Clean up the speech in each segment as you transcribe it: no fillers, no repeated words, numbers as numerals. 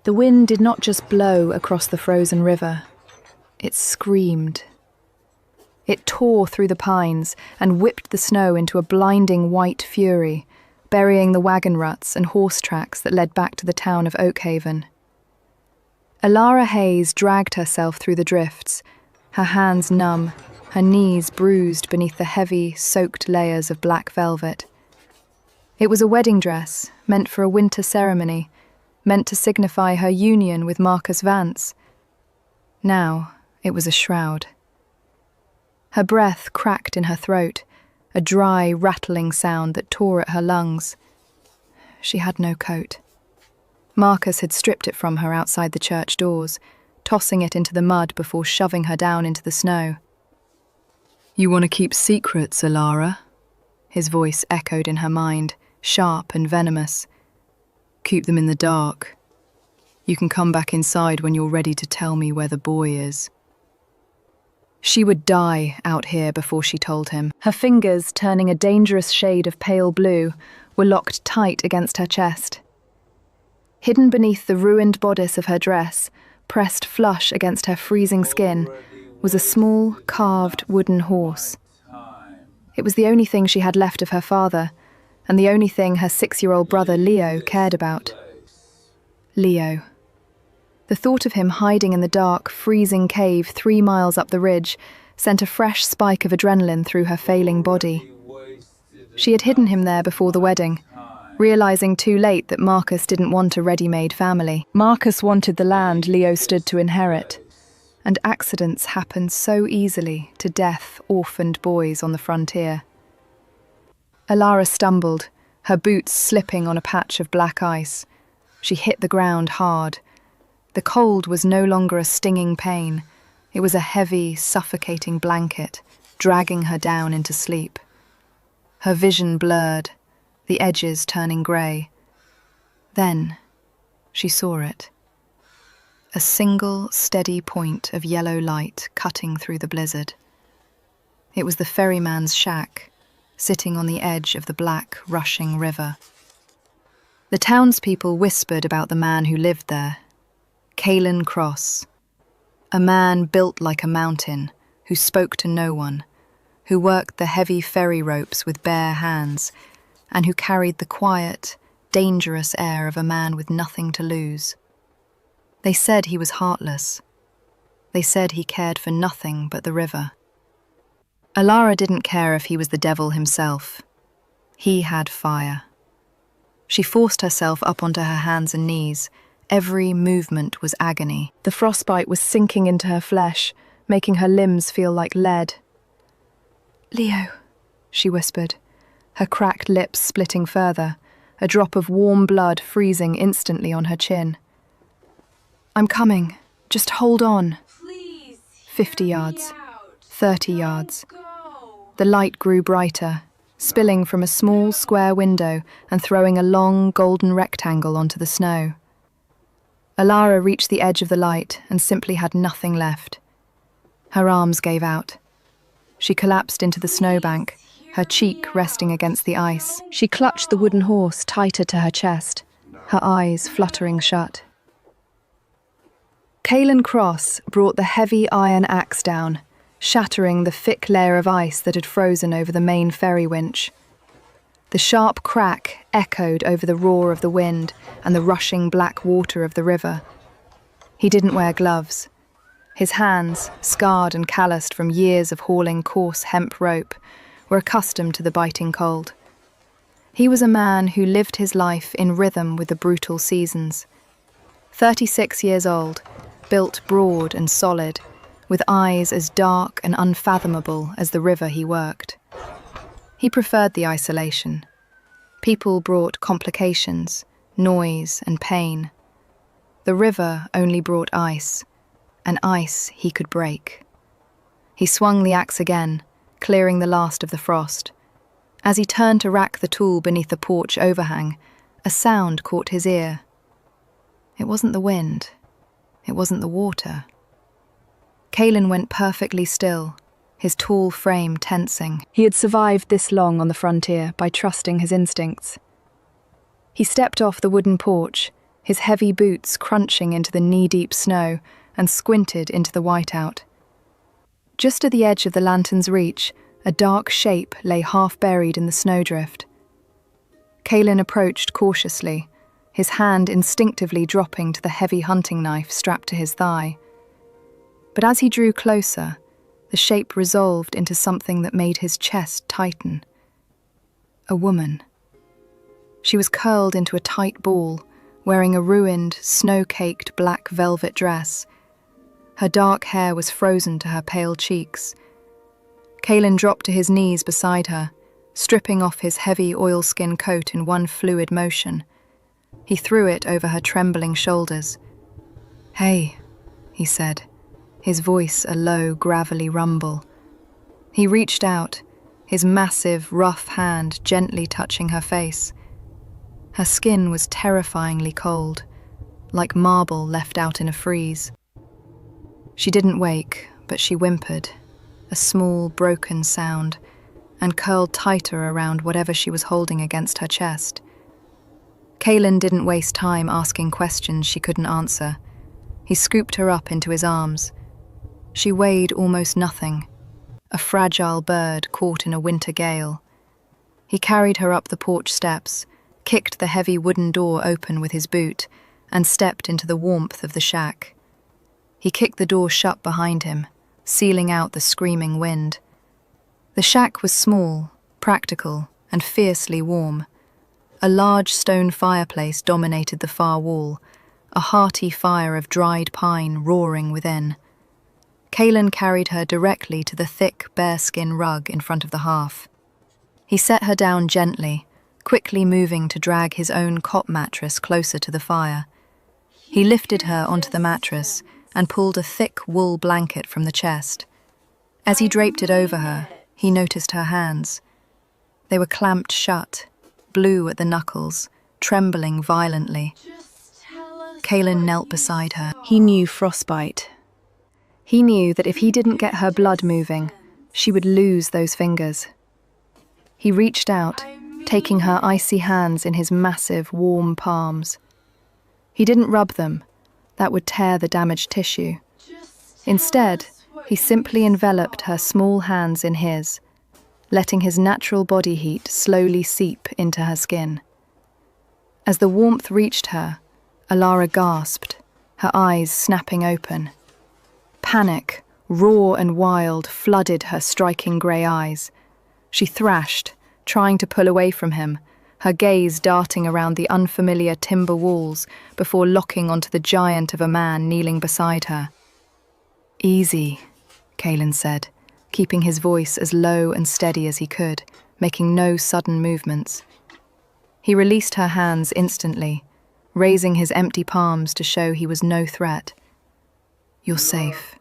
The wind did not just blow across the frozen river. It screamed. It tore through the pines and whipped the snow into a blinding white fury, burying the wagon ruts and horse tracks that led back to the town of Oakhaven. Alara Hayes dragged herself through the drifts, her hands numb, her knees bruised beneath the heavy, soaked layers of black velvet. It was a wedding dress, meant for a winter ceremony, meant to signify her union with Marcus Vance. Now it was a shroud. Her breath cracked in her throat, a dry, rattling sound that tore at her lungs. She had no coat. Marcus had stripped it from her outside the church doors, tossing it into the mud before shoving her down into the snow. "You want to keep secrets, Alara?" His voice echoed in her mind, sharp and venomous. "Keep them in the dark. You can come back inside when you're ready to tell me where the boy is." She would die out here before she told him. Her fingers, turning a dangerous shade of pale blue, were locked tight against her chest. Hidden beneath the ruined bodice of her dress, pressed flush against her freezing skin, was a small, carved wooden horse. It was the only thing she had left of her father, and the only thing her 6-year-old brother Leo cared about. Leo. The thought of him hiding in the dark, freezing cave 3 miles up the ridge sent a fresh spike of adrenaline through her failing body. She had hidden him there before the wedding, realizing too late that Marcus didn't want a ready-made family. Marcus wanted the land Leo stood to inherit, and accidents happened so easily to death-orphaned boys on the frontier. Alara stumbled, her boots slipping on a patch of black ice. She hit the ground hard. The cold was no longer a stinging pain. It was a heavy, suffocating blanket, dragging her down into sleep. Her vision blurred, the edges turning grey. Then she saw it. A single, steady point of yellow light cutting through the blizzard. It was the ferryman's shack, sitting on the edge of the black, rushing river. The townspeople whispered about the man who lived there. Caelan Cross, a man built like a mountain, who spoke to no one, who worked the heavy ferry ropes with bare hands, and who carried the quiet, dangerous air of a man with nothing to lose. They said he was heartless. They said he cared for nothing but the river. Alara didn't care if he was the devil himself. He had fire. She forced herself up onto her hands and knees. Every movement was agony. The frostbite was sinking into her flesh, making her limbs feel like lead. "Leo," she whispered, her cracked lips splitting further, a drop of warm blood freezing instantly on her chin. "I'm coming. Just hold on." Please, 50 yards. 30 yards. The light grew brighter, spilling from a small square window and throwing a long golden rectangle onto the snow. Alara reached the edge of the light and simply had nothing left. Her arms gave out. She collapsed into the snowbank, her cheek resting against the ice. She clutched the wooden horse tighter to her chest, her eyes fluttering shut. Caelan Cross brought the heavy iron axe down, shattering the thick layer of ice that had frozen over the main ferry winch. The sharp crack echoed over the roar of the wind and the rushing black water of the river. He didn't wear gloves. His hands, scarred and calloused from years of hauling coarse hemp rope, were accustomed to the biting cold. He was a man who lived his life in rhythm with the brutal seasons. 36 years old, built broad and solid, with eyes as dark and unfathomable as the river he worked. He preferred the isolation. People brought complications, noise and pain. The river only brought ice, and ice he could break. He swung the axe again, clearing the last of the frost. As he turned to rack the tool beneath the porch overhang, a sound caught his ear. It wasn't the wind. It wasn't the water. Caelan went perfectly still, his tall frame tensing. He had survived this long on the frontier by trusting his instincts. He stepped off the wooden porch, his heavy boots crunching into the knee-deep snow, and squinted into the whiteout. Just at the edge of the lantern's reach, a dark shape lay half buried in the snowdrift. Kaelin approached cautiously, his hand instinctively dropping to the heavy hunting knife strapped to his thigh. But as he drew closer, the shape resolved into something that made his chest tighten. A woman. She was curled into a tight ball, wearing a ruined, snow-caked black velvet dress. Her dark hair was frozen to her pale cheeks. Kaelin dropped to his knees beside her, stripping off his heavy oilskin coat in one fluid motion. He threw it over her trembling shoulders. "Hey," he said, his voice a low, gravelly rumble. He reached out, his massive, rough hand gently touching her face. Her skin was terrifyingly cold, like marble left out in a freeze. She didn't wake, but she whimpered, a small, broken sound, and curled tighter around whatever she was holding against her chest. Kaelin didn't waste time asking questions she couldn't answer. He scooped her up into his arms. She weighed almost nothing, a fragile bird caught in a winter gale. He carried her up the porch steps, kicked the heavy wooden door open with his boot, and stepped into the warmth of the shack. He kicked the door shut behind him, sealing out the screaming wind. The shack was small, practical, and fiercely warm. A large stone fireplace dominated the far wall, a hearty fire of dried pine roaring within. Kaelin carried her directly to the thick bearskin rug in front of the hearth. He set her down gently, quickly moving to drag his own cot mattress closer to the fire. He lifted her onto the mattress and pulled a thick wool blanket from the chest. As he draped it over her, he noticed her hands. They were clamped shut, blue at the knuckles, trembling violently. Kaelin knelt beside her. He knew frostbite. He knew that if he didn't get her blood moving, she would lose those fingers. He reached out, taking her icy hands in his massive, warm palms. He didn't rub them. That would tear the damaged tissue. Instead, he simply enveloped her small hands in his, letting his natural body heat slowly seep into her skin. As the warmth reached her, Alara gasped, her eyes snapping open. Panic, raw and wild, flooded her striking grey eyes. She thrashed, trying to pull away from him, her gaze darting around the unfamiliar timber walls before locking onto the giant of a man kneeling beside her. "Easy," Kaelin said, keeping his voice as low and steady as he could, making no sudden movements. He released her hands instantly, raising his empty palms to show he was no threat. "You're safe.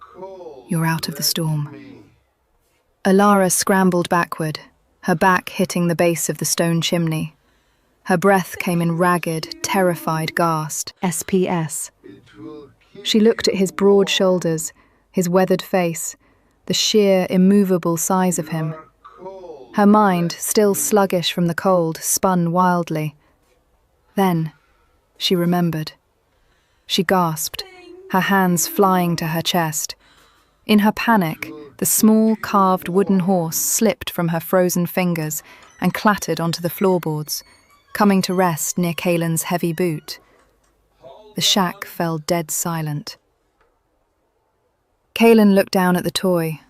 You're out of the storm." Alara scrambled backward, her back hitting the base of the stone chimney. Her breath came in ragged, terrified gasps. SPS. She looked at his broad shoulders, his weathered face, the sheer, immovable size of him. Her mind, still sluggish from the cold, spun wildly. Then, she remembered. She gasped, her hands flying to her chest. In her panic, the small, carved wooden horse slipped from her frozen fingers and clattered onto the floorboards, coming to rest near Kaelin's heavy boot. The shack fell dead silent. Kaelin looked down at the toy.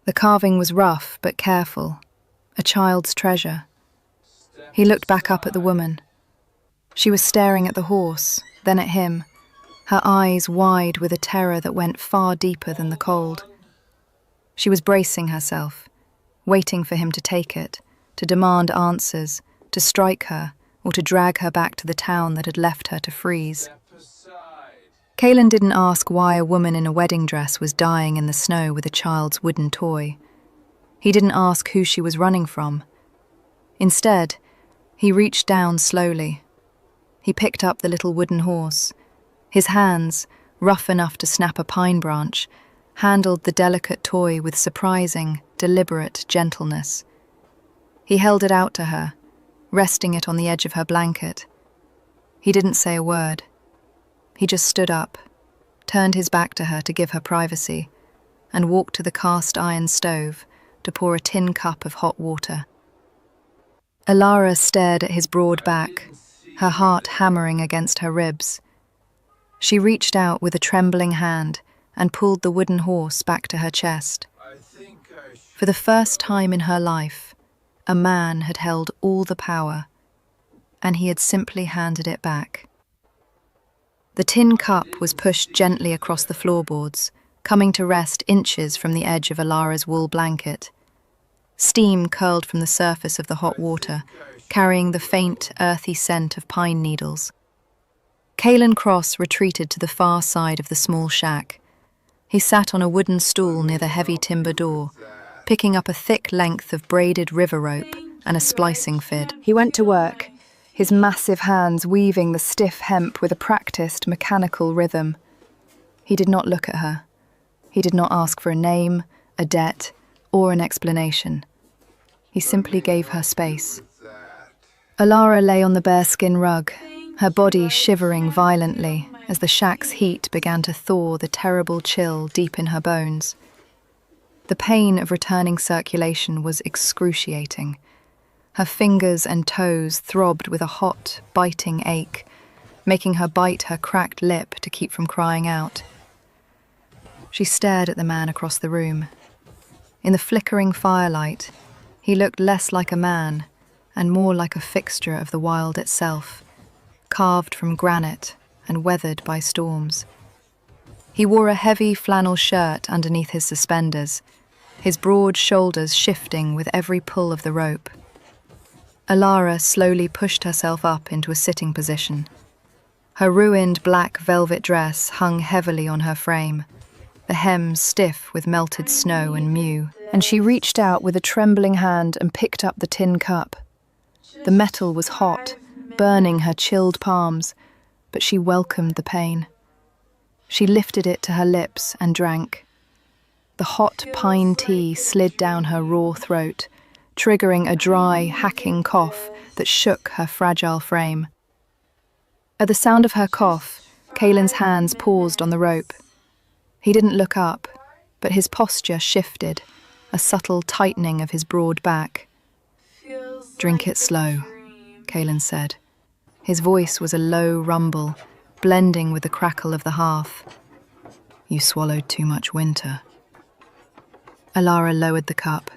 The carving was rough but careful, a child's treasure. He looked back up at the woman. She was staring at the horse, then at him, her eyes wide with a terror that went far deeper than the cold. She was bracing herself, waiting for him to take it, to demand answers, to strike her, or to drag her back to the town that had left her to freeze. Kaelin didn't ask why a woman in a wedding dress was dying in the snow with a child's wooden toy. He didn't ask who she was running from. Instead, he reached down slowly. He picked up the little wooden horse. His hands, rough enough to snap a pine branch, handled the delicate toy with surprising, deliberate gentleness. He held it out to her, resting it on the edge of her blanket. He didn't say a word, He just stood up, turned his back to her to give her privacy, and walked to the cast iron stove to pour a tin cup of hot water. Alara stared at his broad back, her heart hammering against her ribs. She reached out with a trembling hand and pulled the wooden horse back to her chest. For the first time in her life, a man had held all the power, and he had simply handed it back. The tin cup was pushed gently across the floorboards, coming to rest inches from the edge of Alara's wool blanket. Steam curled from the surface of the hot water, carrying the faint, earthy scent of pine needles. Kalen Cross retreated to the far side of the small shack. He sat on a wooden stool near the heavy timber door, picking up a thick length of braided river rope and a splicing fid. He went to work, his massive hands weaving the stiff hemp with a practiced, mechanical rhythm. He did not look at her. He did not ask for a name, a debt, or an explanation. He simply gave her space. Alara lay on the bearskin rug, her body shivering violently as the shack's heat began to thaw the terrible chill deep in her bones. The pain of returning circulation was excruciating. Her fingers and toes throbbed with a hot, biting ache, making her bite her cracked lip to keep from crying out. She stared at the man across the room. In the flickering firelight, he looked less like a man and more like a fixture of the wild itself, carved from granite and weathered by storms. He wore a heavy flannel shirt underneath his suspenders, his broad shoulders shifting with every pull of the rope. Alara slowly pushed herself up into a sitting position. Her ruined black velvet dress hung heavily on her frame, the hem stiff with melted snow and mew, and she reached out with a trembling hand and picked up the tin cup. The metal was hot, burning her chilled palms, but she welcomed the pain. She lifted it to her lips and drank. The hot pine tea slid down her raw throat, triggering a dry, hacking cough that shook her fragile frame. At the sound of her cough, Kalen's hands paused on the rope. He didn't look up, but his posture shifted, a subtle tightening of his broad back. "Drink it slow," Kalen said. His voice was a low rumble, blending with the crackle of the hearth. "You swallowed too much winter." Alara lowered the cup.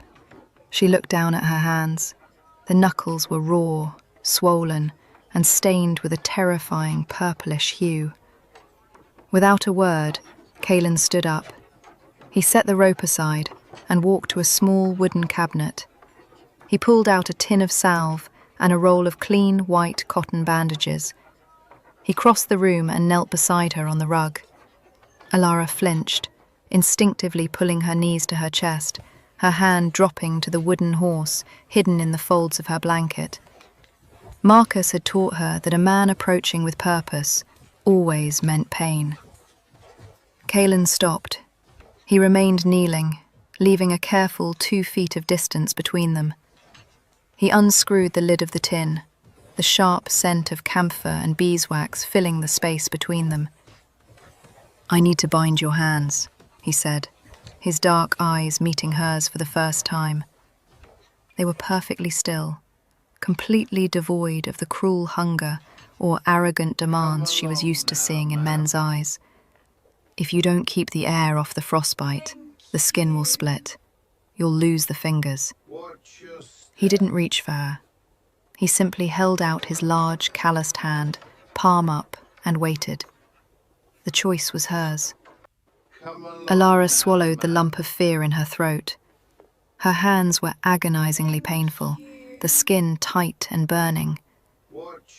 She looked down at her hands. The knuckles were raw, swollen, and stained with a terrifying purplish hue. Without a word, Kalen stood up. He set the rope aside and walked to a small wooden cabinet. He pulled out a tin of salve and a roll of clean white cotton bandages. He crossed the room and knelt beside her on the rug. Alara flinched, instinctively pulling her knees to her chest, her hand dropping to the wooden horse hidden in the folds of her blanket. Marcus had taught her that a man approaching with purpose always meant pain. Kalen stopped. He remained kneeling, leaving a careful 2 feet of distance between them. He unscrewed the lid of the tin, the sharp scent of camphor and beeswax filling the space between them. "I need to bind your hands," he said, his dark eyes meeting hers for the first time. They were perfectly still, completely devoid of the cruel hunger or arrogant demands she was used to seeing in men's eyes. "If you don't keep the air off the frostbite, the skin will split. You'll lose the fingers." He didn't reach for her. He simply held out his large, calloused hand, palm up, and waited. The choice was hers. Alara swallowed the lump of fear in her throat. Her hands were agonizingly painful, the skin tight and burning.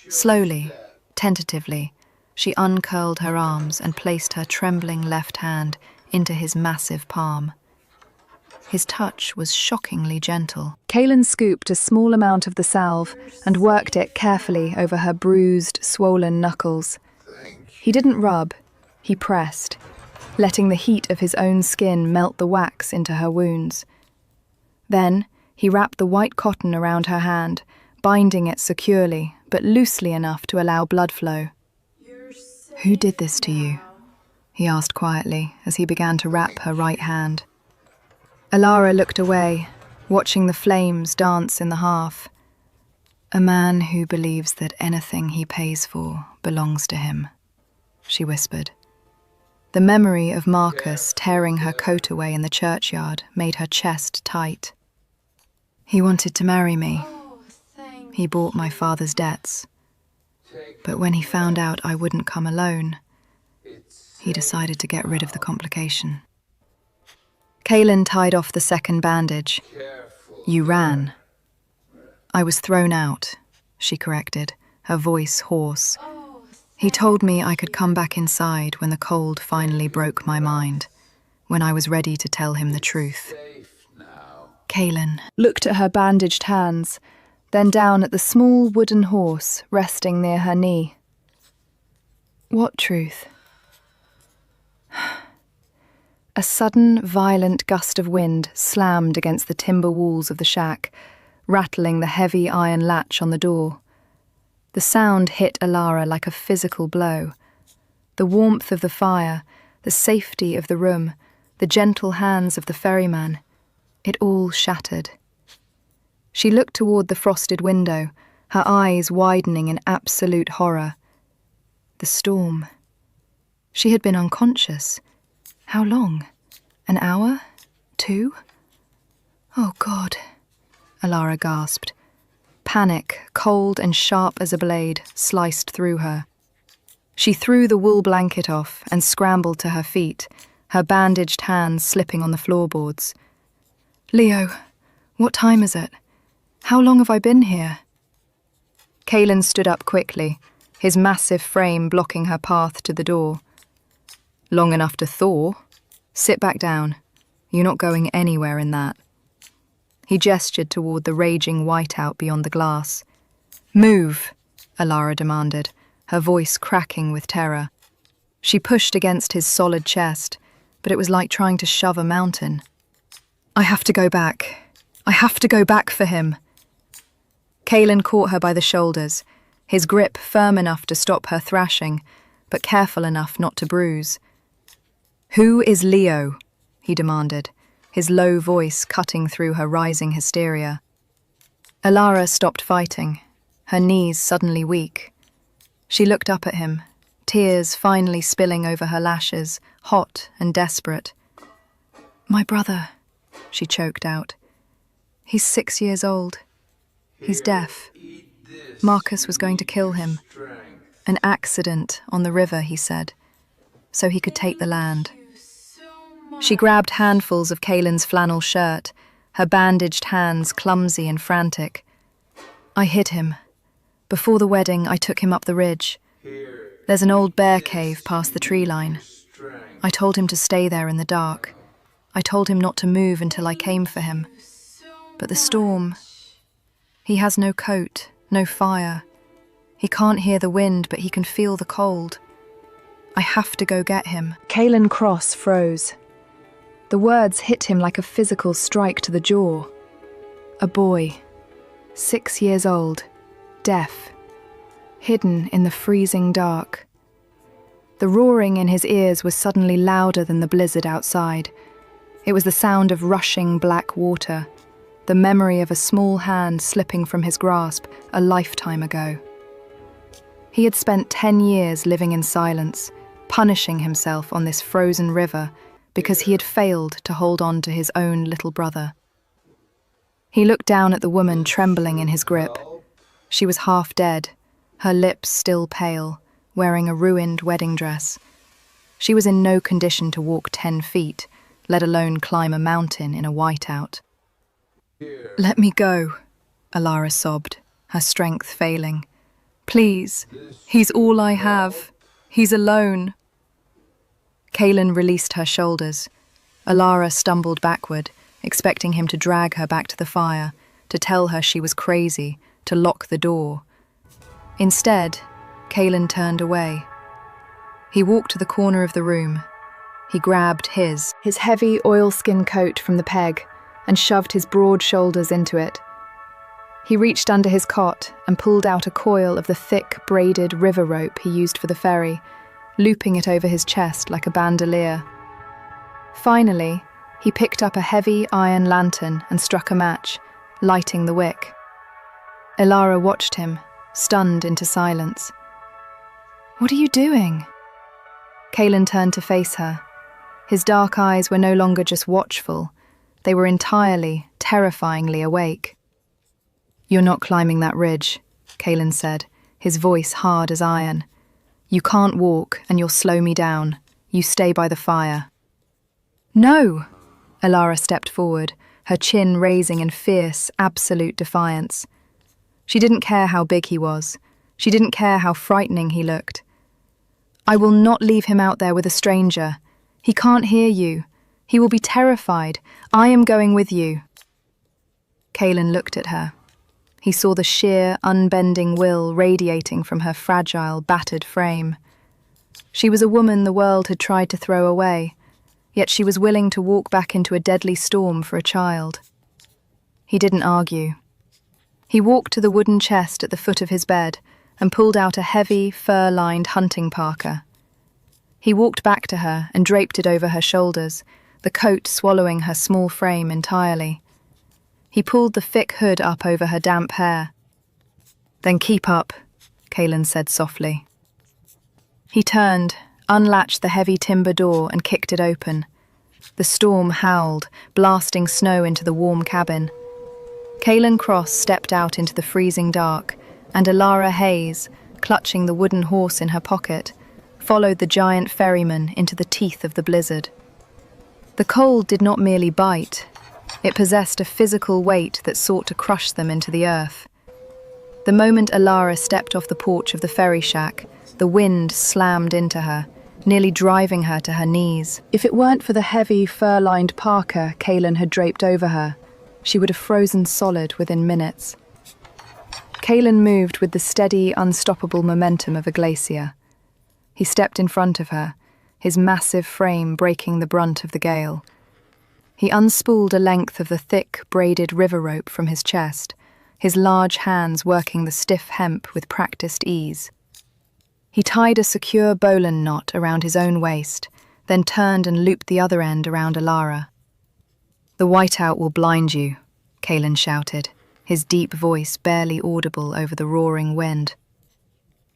Slowly, tentatively, she uncurled her arms and placed her trembling left hand into his massive palm. His touch was shockingly gentle. Kalen scooped a small amount of the salve and worked it carefully over her bruised, swollen knuckles. He didn't rub, he pressed, letting the heat of his own skin melt the wax into her wounds. Then he wrapped the white cotton around her hand, binding it securely, but loosely enough to allow blood flow. Who did this to you? He asked quietly as he began to wrap her right hand. Alara looked away, watching the flames dance in the hearth. A man who believes that anything he pays for belongs to him, she whispered. The memory of Marcus tearing her coat away in the churchyard made her chest tight. He wanted to marry me. He bought my father's debts. But when he found out I wouldn't come alone, he decided to get rid of the complication. Kaylin tied off the second bandage. You ran. I was thrown out, she corrected, her voice hoarse. He told me I could come back inside when the cold finally broke my mind, when I was ready to tell him the truth. Kaylin looked at her bandaged hands, then down at the small wooden horse resting near her knee. What truth? A sudden, violent gust of wind slammed against the timber walls of the shack, rattling the heavy iron latch on the door. The sound hit Alara like a physical blow. The warmth of the fire, the safety of the room, the gentle hands of the ferryman, it all shattered. She looked toward the frosted window, her eyes widening in absolute horror. The storm. She had been unconscious. How long? An hour? 2? Oh, God, Alara gasped. Panic, cold and sharp as a blade, sliced through her. She threw the wool blanket off and scrambled to her feet, her bandaged hands slipping on the floorboards. Leo, what time is it? How long have I been here? Kaylin stood up quickly, his massive frame blocking her path to the door. Long enough to thaw. Sit back down. You're not going anywhere in that. He gestured toward the raging whiteout beyond the glass. Move, Alara demanded, her voice cracking with terror. She pushed against his solid chest, but it was like trying to shove a mountain. I have to go back. I have to go back for him. Kaylin caught her by the shoulders, his grip firm enough to stop her thrashing, but careful enough not to bruise. Who is Leo? He demanded, his low voice cutting through her rising hysteria. Alara stopped fighting, her knees suddenly weak. She looked up at him, tears finally spilling over her lashes, hot and desperate. My brother, she choked out. He's 6 years old. He's deaf. Marcus was going to kill him. An accident on the river, he said, so he could take the land. She grabbed handfuls of Kaylin's flannel shirt, her bandaged hands clumsy and frantic. I hid him. Before the wedding, I took him up the ridge. There's an old bear cave past the tree line. I told him to stay there in the dark. I told him not to move until I came for him. But the storm... He has no coat, no fire. He can't hear the wind, but he can feel the cold. I have to go get him. Kaylin Cross froze. The words hit him like a physical strike to the jaw. A boy, 6 years old, deaf, hidden in the freezing dark. The roaring in his ears was suddenly louder than the blizzard outside. It was the sound of rushing black water, the memory of a small hand slipping from his grasp a lifetime ago. He had spent 10 years living in silence, punishing himself on this frozen river because he had failed to hold on to his own little brother. He looked down at the woman trembling in his grip. She was half dead, her lips still pale, wearing a ruined wedding dress. She was in no condition to walk 10 feet, let alone climb a mountain in a whiteout. Let me go, Alara sobbed, her strength failing. Please, he's all I have. He's alone. Kaylin released her shoulders. Alara stumbled backward, expecting him to drag her back to the fire, to tell her she was crazy, to lock the door. Instead, Kaylin turned away. He walked to the corner of the room. He grabbed his heavy oilskin coat from the peg and shoved his broad shoulders into it. He reached under his cot and pulled out a coil of the thick, braided river rope he used for the ferry, looping it over his chest like a bandolier. Finally, he picked up a heavy iron lantern and struck a match, lighting the wick. Ilara watched him, stunned into silence. "What are you doing?" Kaelin turned to face her. His dark eyes were no longer just watchful, they were entirely, terrifyingly awake. "You're not climbing that ridge," Kaelin said, his voice hard as iron. "You can't walk, and you'll slow me down. You stay by the fire." "No!" Ilara stepped forward, her chin raising in fierce, absolute defiance. She didn't care how big he was. She didn't care how frightening he looked. "I will not leave him out there with a stranger. He can't hear you. He will be terrified. I am going with you." Kaelin looked at her. He saw the sheer, unbending will radiating from her fragile, battered frame. She was a woman the world had tried to throw away, yet she was willing to walk back into a deadly storm for a child. He didn't argue. He walked to the wooden chest at the foot of his bed and pulled out a heavy, fur-lined hunting parka. He walked back to her and draped it over her shoulders, the coat swallowing her small frame entirely. He pulled the thick hood up over her damp hair. "Then keep up," Kaelin said softly. He turned, unlatched the heavy timber door and kicked it open. The storm howled, blasting snow into the warm cabin. Kaelin Cross stepped out into the freezing dark, and Ilara Hayes, clutching the wooden horse in her pocket, followed the giant ferryman into the teeth of the blizzard. The cold did not merely bite. It possessed a physical weight that sought to crush them into the earth. The moment Ilara stepped off the porch of the ferry shack, the wind slammed into her, nearly driving her to her knees. If it weren't for the heavy, fur-lined parka Kaelin had draped over her, she would have frozen solid within minutes. Kaelin moved with the steady, unstoppable momentum of a glacier. He stepped in front of her, his massive frame breaking the brunt of the gale. He unspooled a length of the thick, braided river rope from his chest, his large hands working the stiff hemp with practiced ease. He tied a secure bowline knot around his own waist, then turned and looped the other end around Ilara. "The whiteout will blind you," Kaelin shouted, his deep voice barely audible over the roaring wind.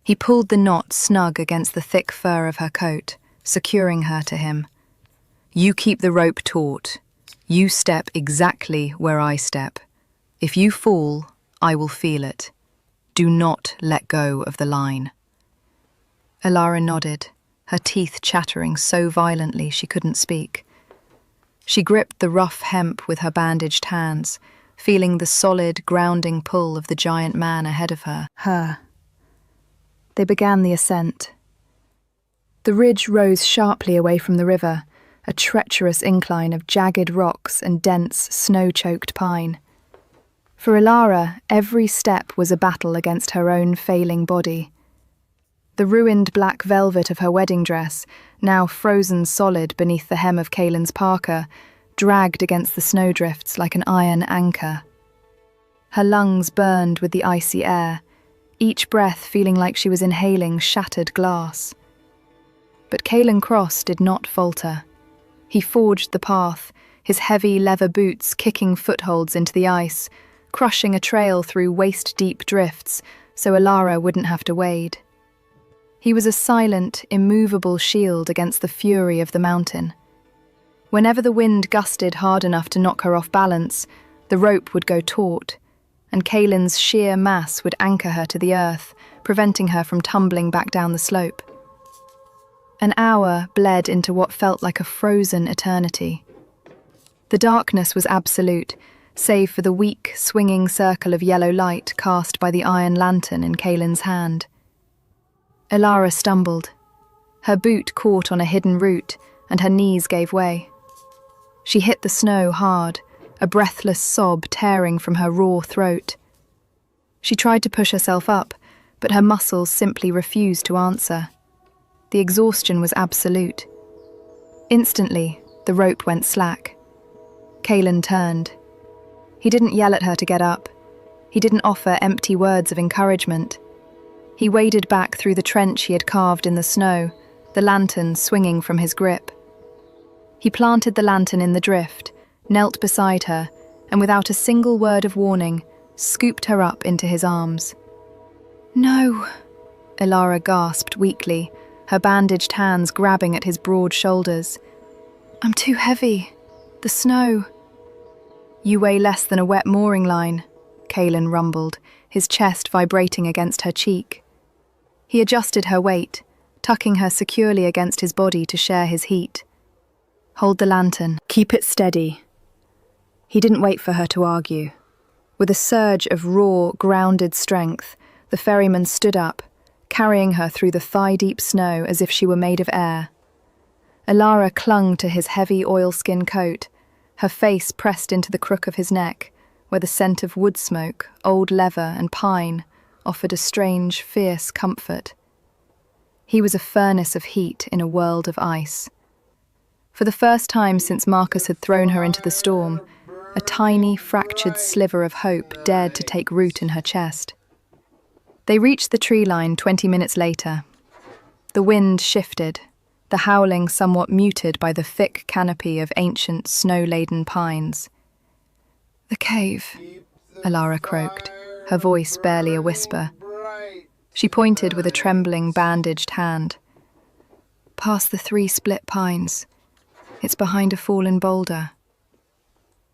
He pulled the knot snug against the thick fur of her coat, securing her to him. "You keep the rope taut. You step exactly where I step. If you fall, I will feel it. Do not let go of the line." Ilara nodded, her teeth chattering so violently she couldn't speak. She gripped the rough hemp with her bandaged hands, feeling the solid, grounding pull of the giant man ahead of her. They began the ascent. The ridge rose sharply away from the river, a treacherous incline of jagged rocks and dense, snow-choked pine. For Ilara, every step was a battle against her own failing body. The ruined black velvet of her wedding dress, now frozen solid beneath the hem of Kaelin's parka, dragged against the snowdrifts like an iron anchor. Her lungs burned with the icy air, each breath feeling like she was inhaling shattered glass. But Kaelin Cross did not falter. He forged the path, his heavy leather boots kicking footholds into the ice, crushing a trail through waist-deep drifts so Ilara wouldn't have to wade. He was a silent, immovable shield against the fury of the mountain. Whenever the wind gusted hard enough to knock her off balance, the rope would go taut, and Kaelin's sheer mass would anchor her to the earth, preventing her from tumbling back down the slope. An hour bled into what felt like a frozen eternity. The darkness was absolute, save for the weak, swinging circle of yellow light cast by the iron lantern in Kaelin's hand. Ilara stumbled. Her boot caught on a hidden root, and her knees gave way. She hit the snow hard, a breathless sob tearing from her raw throat. She tried to push herself up, but her muscles simply refused to answer. The exhaustion was absolute. Instantly, the rope went slack. Kaelin turned. He didn't yell at her to get up. He didn't offer empty words of encouragement. He waded back through the trench he had carved in the snow, the lantern swinging from his grip. He planted the lantern in the drift, knelt beside her, and without a single word of warning, scooped her up into his arms. "No," Elara gasped weakly, her bandaged hands grabbing at his broad shoulders. "I'm too heavy. The snow." "You weigh less than a wet mooring line," Kaelin rumbled, his chest vibrating against her cheek. He adjusted her weight, tucking her securely against his body to share his heat. "Hold the lantern. Keep it steady." He didn't wait for her to argue. With a surge of raw, grounded strength, the ferryman stood up, carrying her through the thigh-deep snow as if she were made of air. Elara clung to his heavy oilskin coat, her face pressed into the crook of his neck, where the scent of wood smoke, old leather and pine offered a strange, fierce comfort. He was a furnace of heat in a world of ice. For the first time since Marcus had thrown her into the storm, a tiny, fractured sliver of hope dared to take root in her chest. They reached the tree line 20 minutes later. The wind shifted, the howling somewhat muted by the thick canopy of ancient, snow-laden pines. "The cave," Elara croaked, her voice barely a whisper. She pointed with a trembling, bandaged hand. "Past the 3 split pines. It's behind a fallen boulder."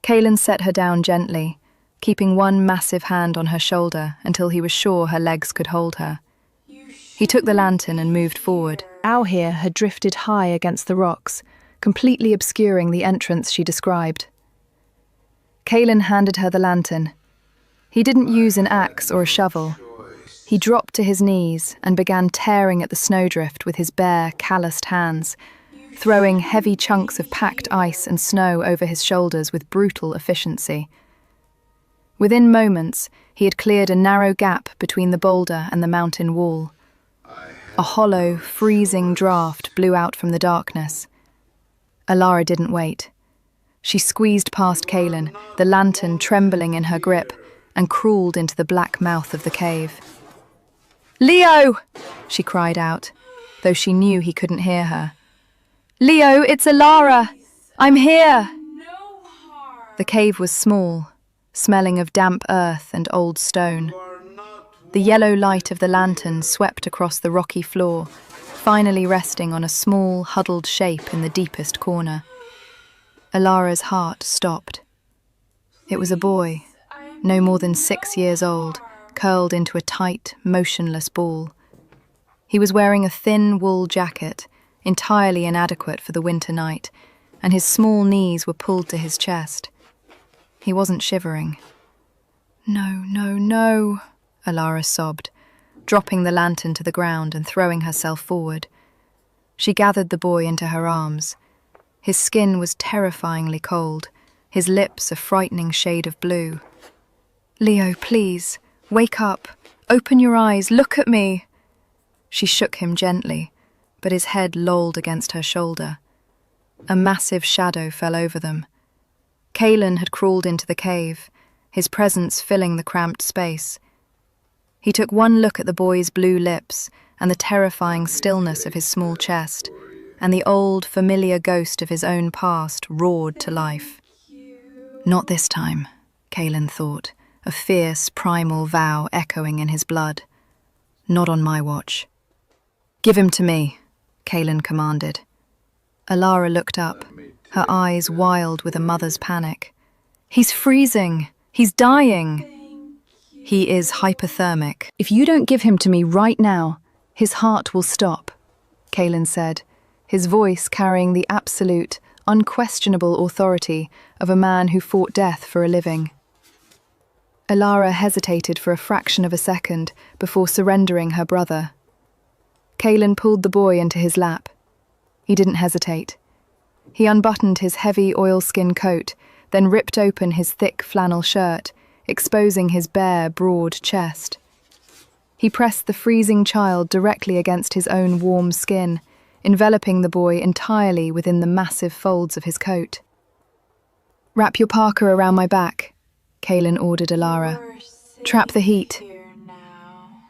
Kaelin set her down gently, keeping one massive hand on her shoulder until he was sure her legs could hold her. He took the lantern and moved forward. Auhir had drifted high against the rocks, completely obscuring the entrance she described. Kaelin handed her the lantern. He didn't use an axe or a shovel. He dropped to his knees and began tearing at the snowdrift with his bare, calloused hands, throwing heavy chunks of packed ice and snow over his shoulders with brutal efficiency. Within moments, he had cleared a narrow gap between the boulder and the mountain wall. A hollow, freezing draft blew out from the darkness. Elara didn't wait. She squeezed past Kaelin, the lantern trembling in her grip, and crawled into the black mouth of the cave. "Leo!" she cried out, though she knew he couldn't hear her. "Leo, it's Elara! I'm here!" The cave was small, smelling of damp earth and old stone. The yellow light of the lantern swept across the rocky floor, finally resting on a small, huddled shape in the deepest corner. Elara's heart stopped. It was a boy, no more than 6 years old, curled into a tight, motionless ball. He was wearing a thin wool jacket, entirely inadequate for the winter night, and his small knees were pulled to his chest. He wasn't shivering. "No, no, no," Elara sobbed, dropping the lantern to the ground and throwing herself forward. She gathered the boy into her arms. His skin was terrifyingly cold, his lips a frightening shade of blue. "Leo, please, wake up. Open your eyes, look at me." She shook him gently, but his head lolled against her shoulder. A massive shadow fell over them. Kaelin had crawled into the cave, his presence filling the cramped space. He took one look at the boy's blue lips and the terrifying stillness of his small chest, and the old, familiar ghost of his own past roared to life. Not this time, Kaelin thought, a fierce, primal vow echoing in his blood. Not on my watch. "Give him to me," Kaelin commanded. Elara looked up, her eyes wild with a mother's panic. "He's freezing! He's dying!" "He is hypothermic. If you don't give him to me right now, his heart will stop," Kaelin said, his voice carrying the absolute, unquestionable authority of a man who fought death for a living. Elara hesitated for a fraction of a second before surrendering her brother. Kaelin pulled the boy into his lap. He didn't hesitate. He unbuttoned his heavy oilskin coat, then ripped open his thick flannel shirt, exposing his bare, broad chest. He pressed the freezing child directly against his own warm skin, enveloping the boy entirely within the massive folds of his coat. "Wrap your parka around my back," Kaelin ordered Elara. "Trap the heat."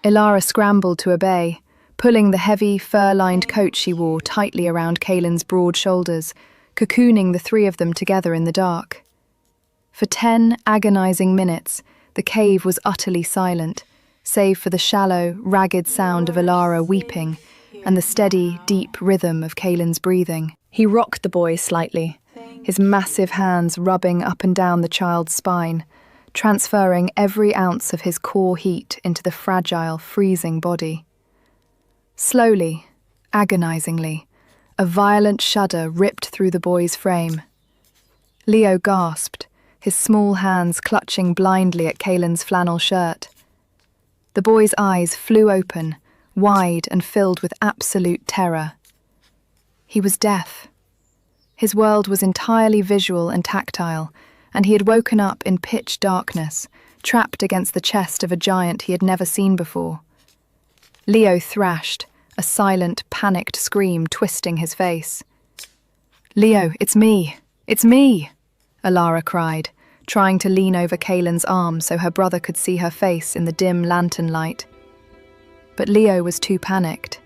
Elara scrambled to obey, pulling the heavy, fur-lined coat she wore tightly around Kaylin's broad shoulders, cocooning the three of them together in the dark. For 10 agonizing minutes, the cave was utterly silent, save for the shallow, ragged sound of Alara weeping and the steady, deep rhythm of Kaylin's breathing. He rocked the boy slightly, his massive hands rubbing up and down the child's spine, transferring every ounce of his core heat into the fragile, freezing body. Slowly, agonizingly, a violent shudder ripped through the boy's frame. Leo gasped, his small hands clutching blindly at Kaylin's flannel shirt. The boy's eyes flew open, wide and filled with absolute terror. He was deaf. His world was entirely visual and tactile, and he had woken up in pitch darkness, trapped against the chest of a giant he had never seen before. Leo thrashed, a silent, panicked scream twisting his face. "Leo, it's me! It's me!" Alara cried, trying to lean over Kaylin's arm so her brother could see her face in the dim lantern light. But Leo was too panicked.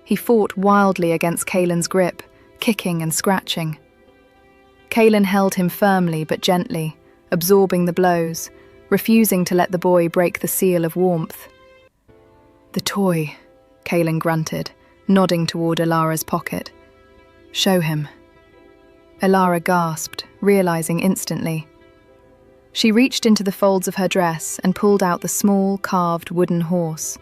He fought wildly against Kaylin's grip, kicking and scratching. Kaylin held him firmly but gently, absorbing the blows, refusing to let the boy break the seal of warmth. "The toy," Kaylin grunted, nodding toward Alara's pocket. "Show him." Alara gasped, realizing instantly. She reached into the folds of her dress and pulled out the small, carved wooden horse.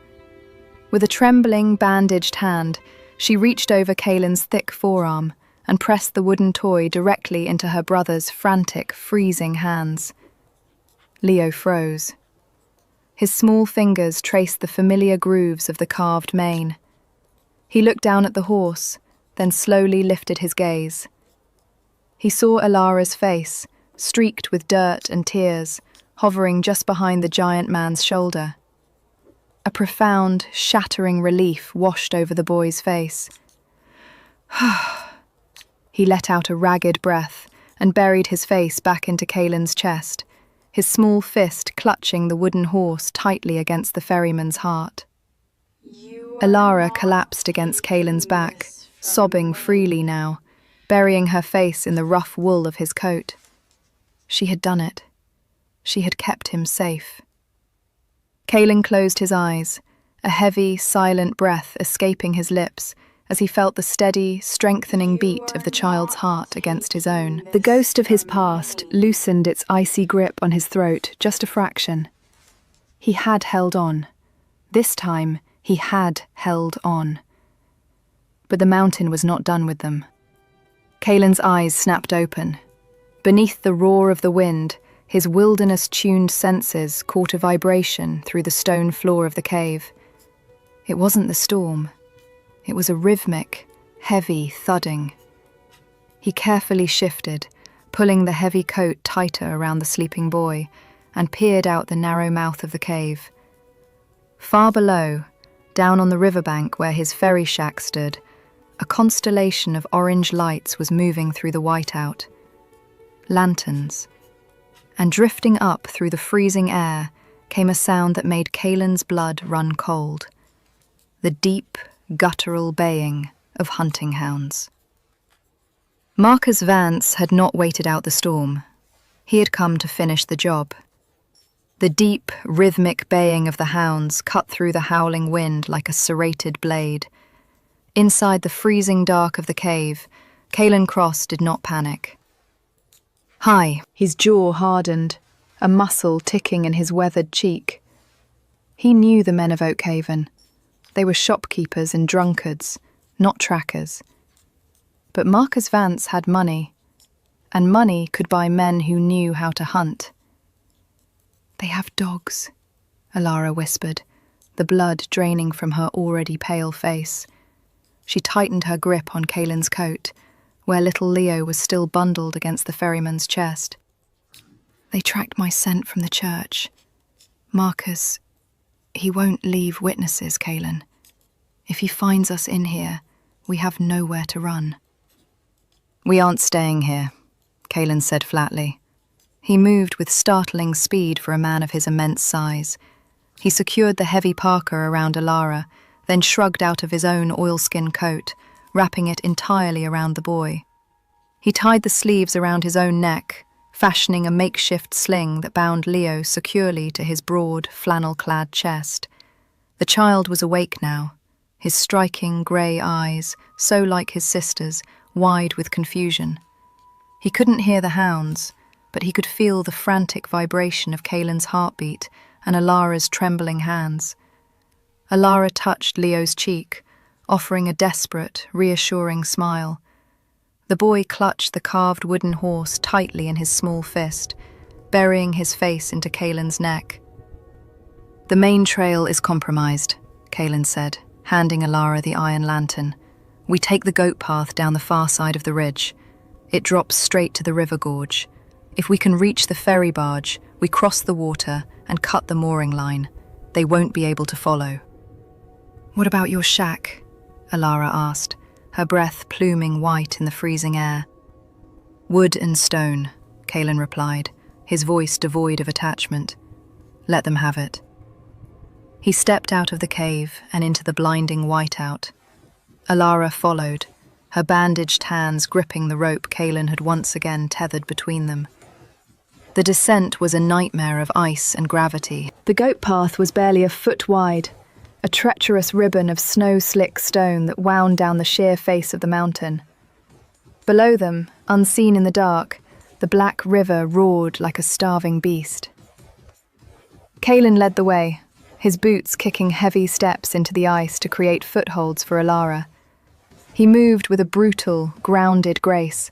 With a trembling, bandaged hand, she reached over Kaylin's thick forearm and pressed the wooden toy directly into her brother's frantic, freezing hands. Leo froze. His small fingers traced the familiar grooves of the carved mane. He looked down at the horse, then slowly lifted his gaze. He saw Alara's face, streaked with dirt and tears, hovering just behind the giant man's shoulder. A profound, shattering relief washed over the boy's face. He let out a ragged breath and buried his face back into Kaylin's chest, his small fist clutching the wooden horse tightly against the ferryman's heart. Alara collapsed against Kaylin's back, sobbing freely now, burying her face in the rough wool of his coat. She had done it. She had kept him safe. Kaylin closed his eyes, a heavy, silent breath escaping his lips as he felt the steady, strengthening beat of the child's heart against his own. The ghost of his past loosened its icy grip on his throat just a fraction. He had held on. This time, he had held on. But the mountain was not done with them. Kaylin's eyes snapped open. Beneath the roar of the wind, his wilderness-tuned senses caught a vibration through the stone floor of the cave. It wasn't the storm. It was a rhythmic, heavy thudding. He carefully shifted, pulling the heavy coat tighter around the sleeping boy, and peered out the narrow mouth of the cave. Far below, down on the riverbank where his ferry shack stood, a constellation of orange lights was moving through the whiteout. Lanterns. And drifting up through the freezing air came a sound that made Kaylin's blood run cold. The deep, guttural baying of hunting hounds. Marcus Vance had not waited out the storm. He had come to finish the job. The deep, rhythmic baying of the hounds cut through the howling wind like a serrated blade. Inside the freezing dark of the cave, Kaylin Cross did not panic. "Hi," his jaw hardened, a muscle ticking in his weathered cheek. He knew the men of Oakhaven. They were shopkeepers and drunkards, not trackers. But Marcus Vance had money, and money could buy men who knew how to hunt. "They have dogs," Alara whispered, the blood draining from her already pale face. She tightened her grip on Kaylin's coat, where little Leo was still bundled against the ferryman's chest. "They tracked my scent from the church. Marcus, he won't leave witnesses, Kaylin. If he finds us in here, we have nowhere to run." "We aren't staying here," Kaylin said flatly. He moved with startling speed for a man of his immense size. He secured the heavy parka around Alara, then shrugged out of his own oilskin coat, wrapping it entirely around the boy. He tied the sleeves around his own neck, fashioning a makeshift sling that bound Leo securely to his broad, flannel-clad chest. The child was awake now, his striking grey eyes, so like his sister's, wide with confusion. He couldn't hear the hounds, but he could feel the frantic vibration of Kaylin's heartbeat and Alara's trembling hands. Alara touched Leo's cheek, offering a desperate, reassuring smile. The boy clutched the carved wooden horse tightly in his small fist, burying his face into Kaylin's neck. "The main trail is compromised," Kaylin said, handing Alara the iron lantern. "We take the goat path down the far side of the ridge. It drops straight to the river gorge. If we can reach the ferry barge, we cross the water and cut the mooring line. They won't be able to follow." "What about your shack?" Alara asked, her breath pluming white in the freezing air. "Wood and stone," Kaylin replied, his voice devoid of attachment. "Let them have it." He stepped out of the cave and into the blinding whiteout. Alara followed, her bandaged hands gripping the rope Kaylin had once again tethered between them. The descent was a nightmare of ice and gravity. The goat path was barely a foot wide, a treacherous ribbon of snow-slick stone that wound down the sheer face of the mountain. Below them, unseen in the dark, the black river roared like a starving beast. Kaylin led the way, his boots kicking heavy steps into the ice to create footholds for Alara. He moved with a brutal, grounded grace,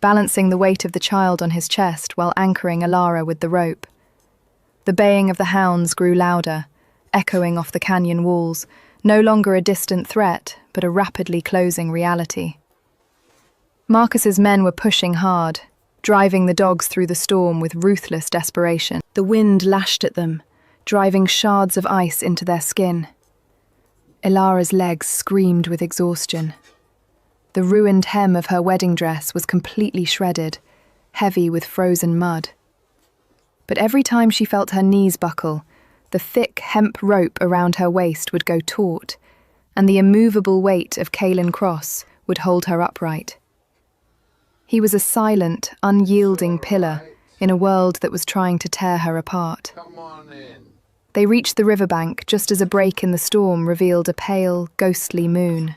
balancing the weight of the child on his chest while anchoring Alara with the rope. The baying of the hounds grew louder, echoing off the canyon walls, no longer a distant threat, but a rapidly closing reality. Marcus's men were pushing hard, driving the dogs through the storm with ruthless desperation. The wind lashed at them, driving shards of ice into their skin. Ilara's legs screamed with exhaustion. The ruined hem of her wedding dress was completely shredded, heavy with frozen mud. But every time she felt her knees buckle, the thick hemp rope around her waist would go taut, and the immovable weight of Kaylin Cross would hold her upright. He was a silent, unyielding pillar in a world that was trying to tear her apart. Come on in. They reached the riverbank just as a break in the storm revealed a pale, ghostly moon.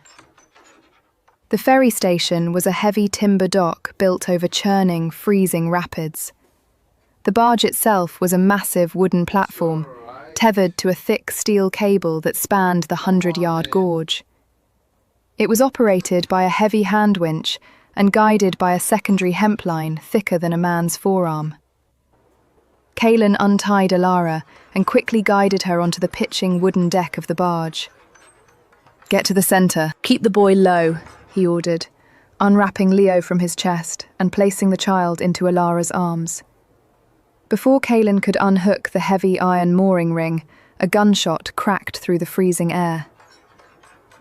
The ferry station was a heavy timber dock built over churning, freezing rapids. The barge itself was a massive wooden platform, tethered to a thick steel cable that spanned the 100-yard gorge. It was operated by a heavy hand winch and guided by a secondary hemp line thicker than a man's forearm. Kaylin untied Alara and quickly guided her onto the pitching wooden deck of the barge. "Get to the center. Keep the boy low," he ordered, unwrapping Leo from his chest and placing the child into Alara's arms. Before Kaylin could unhook the heavy iron mooring ring, a gunshot cracked through the freezing air.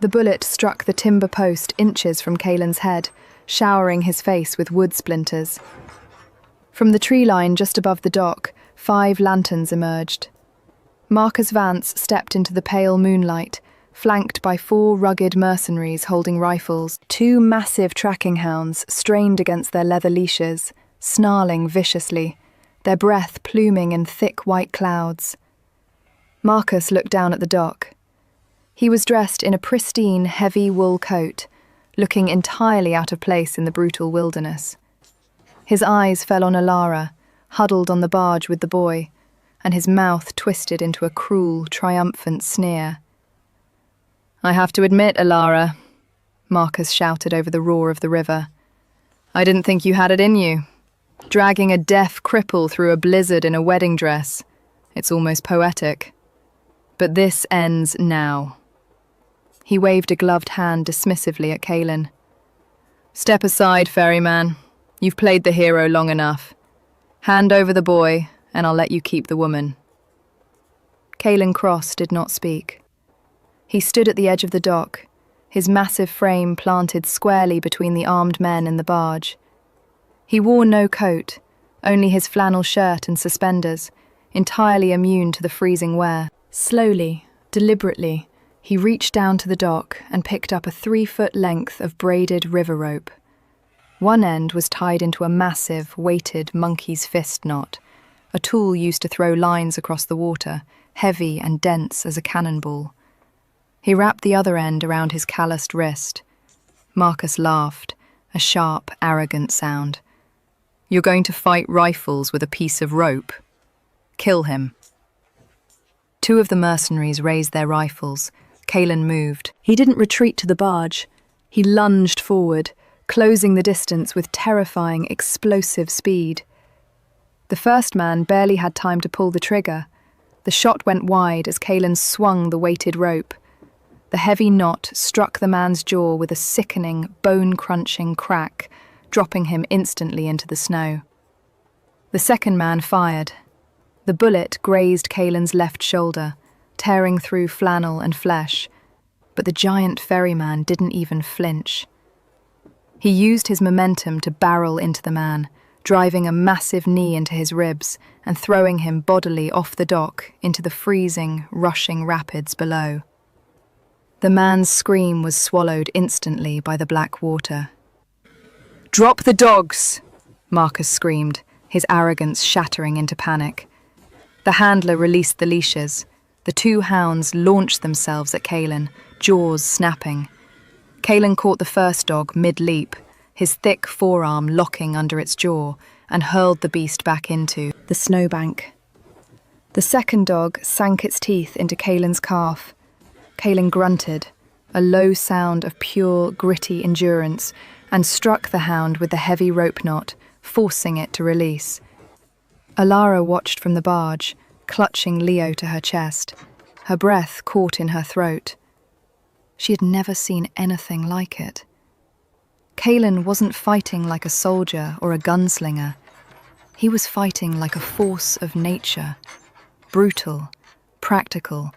The bullet struck the timber post inches from Kaylin's head, showering his face with wood splinters. From the tree line just above the dock, 5 lanterns emerged. Marcus Vance stepped into the pale moonlight, flanked by 4 rugged mercenaries holding rifles. 2 massive tracking hounds strained against their leather leashes, snarling viciously, their breath pluming in thick white clouds. Marcus looked down at the dock. He was dressed in a pristine, heavy wool coat, looking entirely out of place in the brutal wilderness. His eyes fell on Alara, huddled on the barge with the boy, and his mouth twisted into a cruel, triumphant sneer. "I have to admit, Alara," Marcus shouted over the roar of the river, "I didn't think you had it in you. Dragging a deaf cripple through a blizzard in a wedding dress. It's almost poetic. But this ends now." He waved a gloved hand dismissively at Kaylin. "Step aside, ferryman. You've played the hero long enough. Hand over the boy, and I'll let you keep the woman." Kaylin Cross did not speak. He stood at the edge of the dock, his massive frame planted squarely between the armed men in the barge. He wore no coat, only his flannel shirt and suspenders, entirely immune to the freezing wear. Slowly, deliberately, He reached down to the dock and picked up a 3-foot length of braided river rope. One end was tied into a massive, weighted monkey's fist knot, a tool used to throw lines across the water, heavy and dense as a cannonball. He wrapped the other end around his calloused wrist. Marcus laughed, a sharp, arrogant sound. "You're going to fight rifles with a piece of rope? Kill him." 2 of the mercenaries raised their rifles. Kalen moved. He didn't retreat to the barge. He lunged forward, closing the distance with terrifying, explosive speed. The first man barely had time to pull the trigger. The shot went wide as Kalen swung the weighted rope. The heavy knot struck the man's jaw with a sickening, bone-crunching crack, dropping him instantly into the snow. The second man fired. The bullet grazed Kalen's left shoulder, tearing through flannel and flesh, but the giant ferryman didn't even flinch. He used his momentum to barrel into the man, driving a massive knee into his ribs and throwing him bodily off the dock into the freezing, rushing rapids below. The man's scream was swallowed instantly by the black water. "Drop the dogs!" Marcus screamed, his arrogance shattering into panic. The handler released the leashes. The 2 hounds launched themselves at Kalen, jaws snapping. Kalen caught the first dog mid-leap, his thick forearm locking under its jaw, and hurled the beast back into the snowbank. The second dog sank its teeth into Kalen's calf. Kalen grunted, a low sound of pure, gritty endurance, and struck the hound with the heavy rope knot, forcing it to release. Alara watched from the barge, clutching Leo to her chest, her breath caught in her throat. She had never seen anything like it. Kalen wasn't fighting like a soldier or a gunslinger. He was fighting like a force of nature, brutal, practical,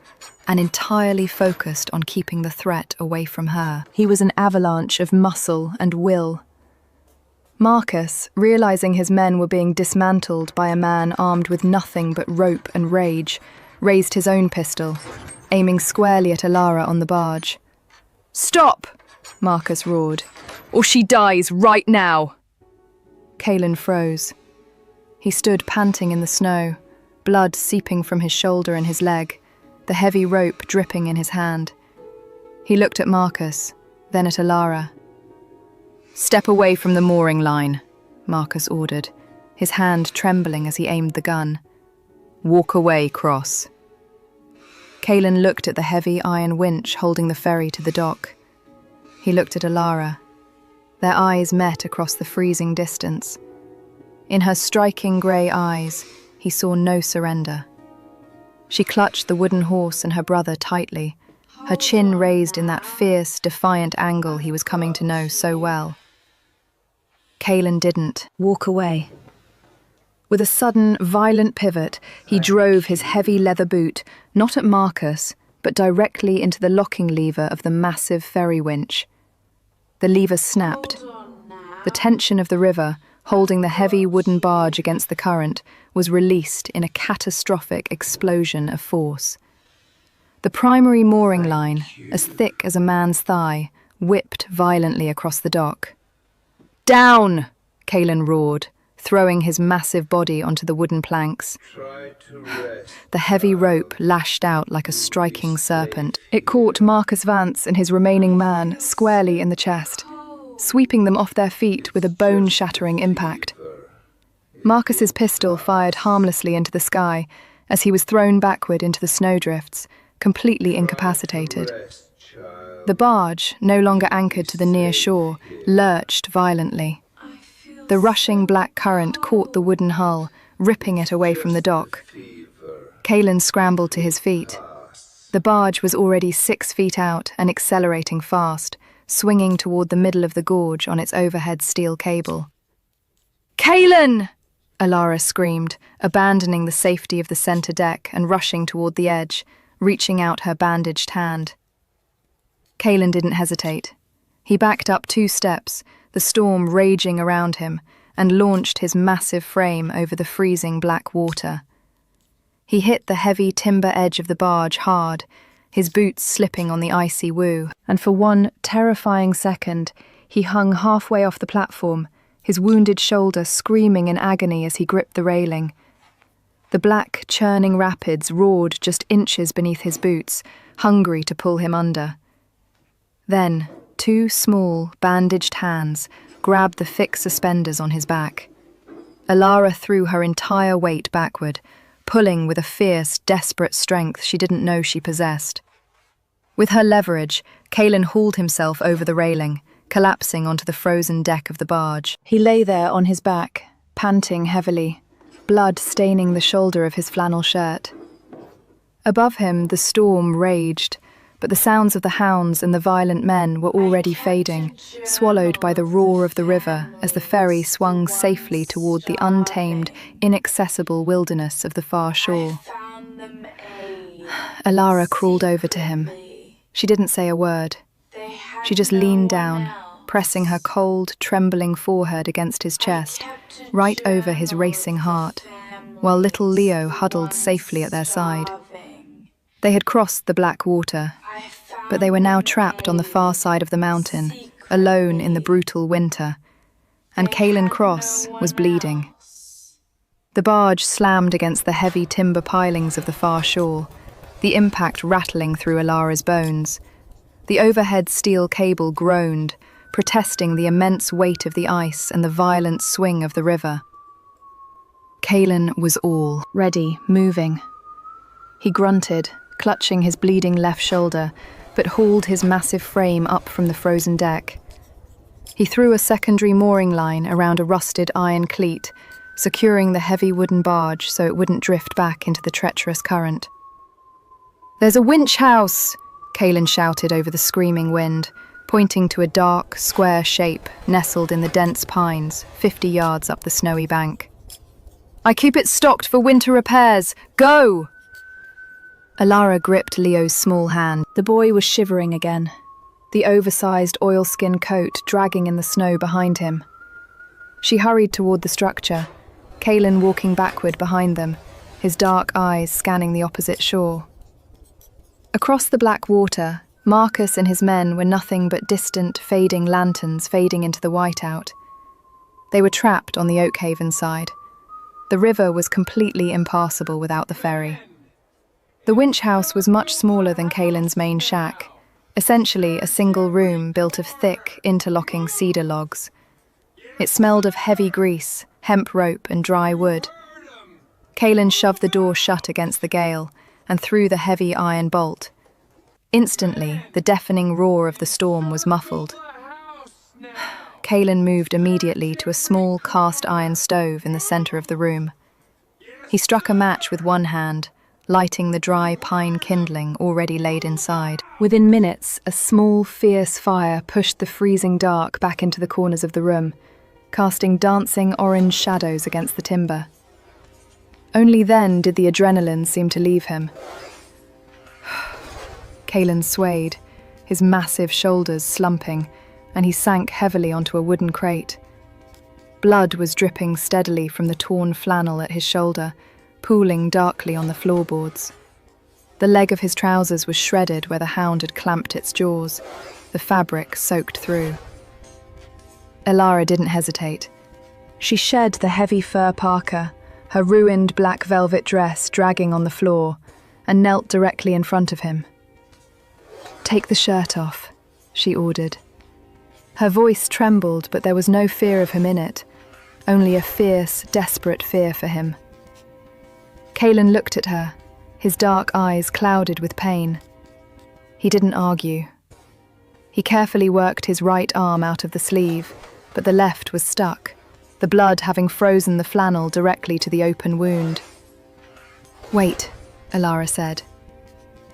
and entirely focused on keeping the threat away from her. He was an avalanche of muscle and will. Marcus, realizing his men were being dismantled by a man armed with nothing but rope and rage, raised his own pistol, aiming squarely at Alara on the barge. "Stop!" Marcus roared. "Or she dies right now!" Kalen froze. He stood panting in the snow, blood seeping from his shoulder and his leg, the heavy rope dripping in his hand. He looked at Marcus, then at Alara. "Step away from the mooring line," Marcus ordered, his hand trembling as he aimed the gun. "Walk away, Cross." Kalen looked at the heavy iron winch holding the ferry to the dock. He looked at Alara. Their eyes met across the freezing distance. In her striking grey eyes, he saw no surrender. She clutched the wooden horse and her brother tightly, her chin raised in that fierce, defiant angle he was coming to know so well. Kalen didn't walk away. With a sudden, violent pivot, he drove his heavy leather boot, not at Marcus, but directly into the locking lever of the massive ferry winch. The lever snapped. The tension of the river, holding the heavy wooden barge against the current, was released in a catastrophic explosion of force. The primary mooring line, as thick as a man's thigh, whipped violently across the dock. "Down!" Kalen roared, throwing his massive body onto the wooden planks. The heavy rope lashed out like a striking serpent. It caught Marcus Vance and his remaining man squarely in the chest, sweeping them off their feet with a bone-shattering impact. Marcus's pistol fired harmlessly into the sky as he was thrown backward into the snowdrifts, completely incapacitated. The barge, no longer anchored to the near shore, lurched violently. The rushing black current caught the wooden hull, ripping it away from the dock. Kalen scrambled to his feet. The barge was already 6 feet out and accelerating fast, swinging toward the middle of the gorge on its overhead steel cable. "Kalen!" Alara screamed, abandoning the safety of the center deck and rushing toward the edge, reaching out her bandaged hand. Kalen didn't hesitate. He backed up 2 steps, the storm raging around him, and launched his massive frame over the freezing black water. He hit the heavy timber edge of the barge hard, his boots slipping on the icy woo, and for one terrifying second, he hung halfway off the platform, his wounded shoulder screaming in agony as he gripped the railing. The black, churning rapids roared just inches beneath his boots, hungry to pull him under. Then, two small, bandaged hands grabbed the thick suspenders on his back. Alara threw her entire weight backward, pulling with a fierce, desperate strength she didn't know she possessed. With her leverage, Caelan hauled himself over the railing, collapsing onto the frozen deck of the barge. He lay there on his back, panting heavily, blood staining the shoulder of his flannel shirt. Above him, the storm raged, but the sounds of the hounds and the violent men were already fading, swallowed by the roar of the river as the ferry swung safely toward the untamed, inaccessible wilderness of the far shore. Alara crawled over to him. She didn't say a word. She just leaned down, pressing her cold, trembling forehead against his chest, right over his racing heart, while little Leo huddled safely at their side. They had crossed the black water, but they were now trapped on the far side of the mountain, alone in the brutal winter, and Caelan Cross was bleeding. The barge slammed against the heavy timber pilings of the far shore, the impact rattling through Alara's bones. The overhead steel cable groaned, protesting the immense weight of the ice and the violent swing of the river. Caelan was all ready, moving. He grunted, clutching his bleeding left shoulder, but hauled his massive frame up from the frozen deck. He threw a secondary mooring line around a rusted iron cleat, securing the heavy wooden barge so it wouldn't drift back into the treacherous current. "There's a winch house!" Caelan shouted over the screaming wind, pointing to a dark, square shape nestled in the dense pines 50 yards up the snowy bank. "I keep it stocked for winter repairs. Go!" Alara gripped Leo's small hand. The boy was shivering again, the oversized oilskin coat dragging in the snow behind him. She hurried toward the structure, Caelan walking backward behind them, his dark eyes scanning the opposite shore. Across the black water, Marcus and his men were nothing but distant, fading lanterns fading into the whiteout. They were trapped on the Oakhaven side. The river was completely impassable without the ferry. The winch house was much smaller than Caelan's main shack, essentially a single room built of thick, interlocking cedar logs. It smelled of heavy grease, hemp rope and dry wood. Caelan shoved the door shut against the gale and threw the heavy iron bolt. Instantly, the deafening roar of the storm was muffled. Caelan moved immediately to a small cast iron stove in the center of the room. He struck a match with one hand, lighting the dry pine kindling already laid inside. Within minutes, a small, fierce fire pushed the freezing dark back into the corners of the room, casting dancing orange shadows against the timber. Only then did the adrenaline seem to leave him. Caelan swayed, his massive shoulders slumping, and he sank heavily onto a wooden crate. Blood was dripping steadily from the torn flannel at his shoulder, pooling darkly on the floorboards. The leg of his trousers was shredded where the hound had clamped its jaws, the fabric soaked through. Alara didn't hesitate. She shed the heavy fur parka, her ruined black velvet dress dragging on the floor, and knelt directly in front of him. "Take the shirt off," she ordered. Her voice trembled, but there was no fear of him in it, only a fierce, desperate fear for him. Caelan looked at her, his dark eyes clouded with pain. He didn't argue. He carefully worked his right arm out of the sleeve, but the left was stuck, the blood having frozen the flannel directly to the open wound. "Wait," Alara said.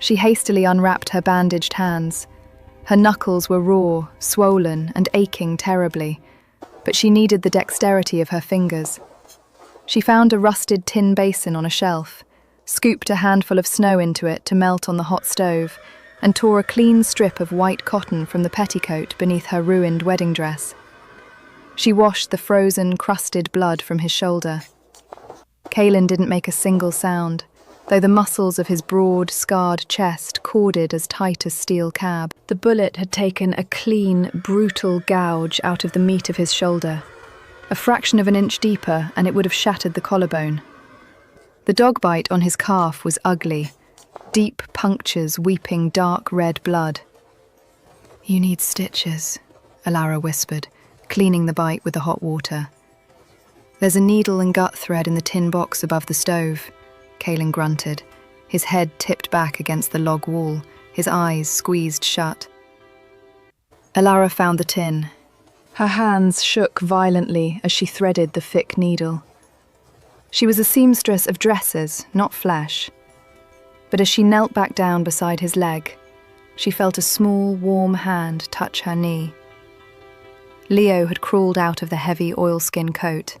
She hastily unwrapped her bandaged hands. Her knuckles were raw, swollen, and aching terribly, but she needed the dexterity of her fingers. She found a rusted tin basin on a shelf, scooped a handful of snow into it to melt on the hot stove, and tore a clean strip of white cotton from the petticoat beneath her ruined wedding dress. She washed the frozen, crusted blood from his shoulder. Caelan didn't make a single sound, though the muscles of his broad, scarred chest corded as tight as steel cab. The bullet had taken a clean, brutal gouge out of the meat of his shoulder. A fraction of an inch deeper, and it would have shattered the collarbone. The dog bite on his calf was ugly, deep punctures weeping dark red blood. "You need stitches," Alara whispered, cleaning the bite with the hot water. "There's a needle and gut thread in the tin box above the stove," Kaelin grunted, his head tipped back against the log wall, his eyes squeezed shut. Alara found the tin. Her hands shook violently as she threaded the thick needle. She was a seamstress of dresses, not flesh. But as she knelt back down beside his leg, she felt a small, warm hand touch her knee. Leo had crawled out of the heavy oilskin coat.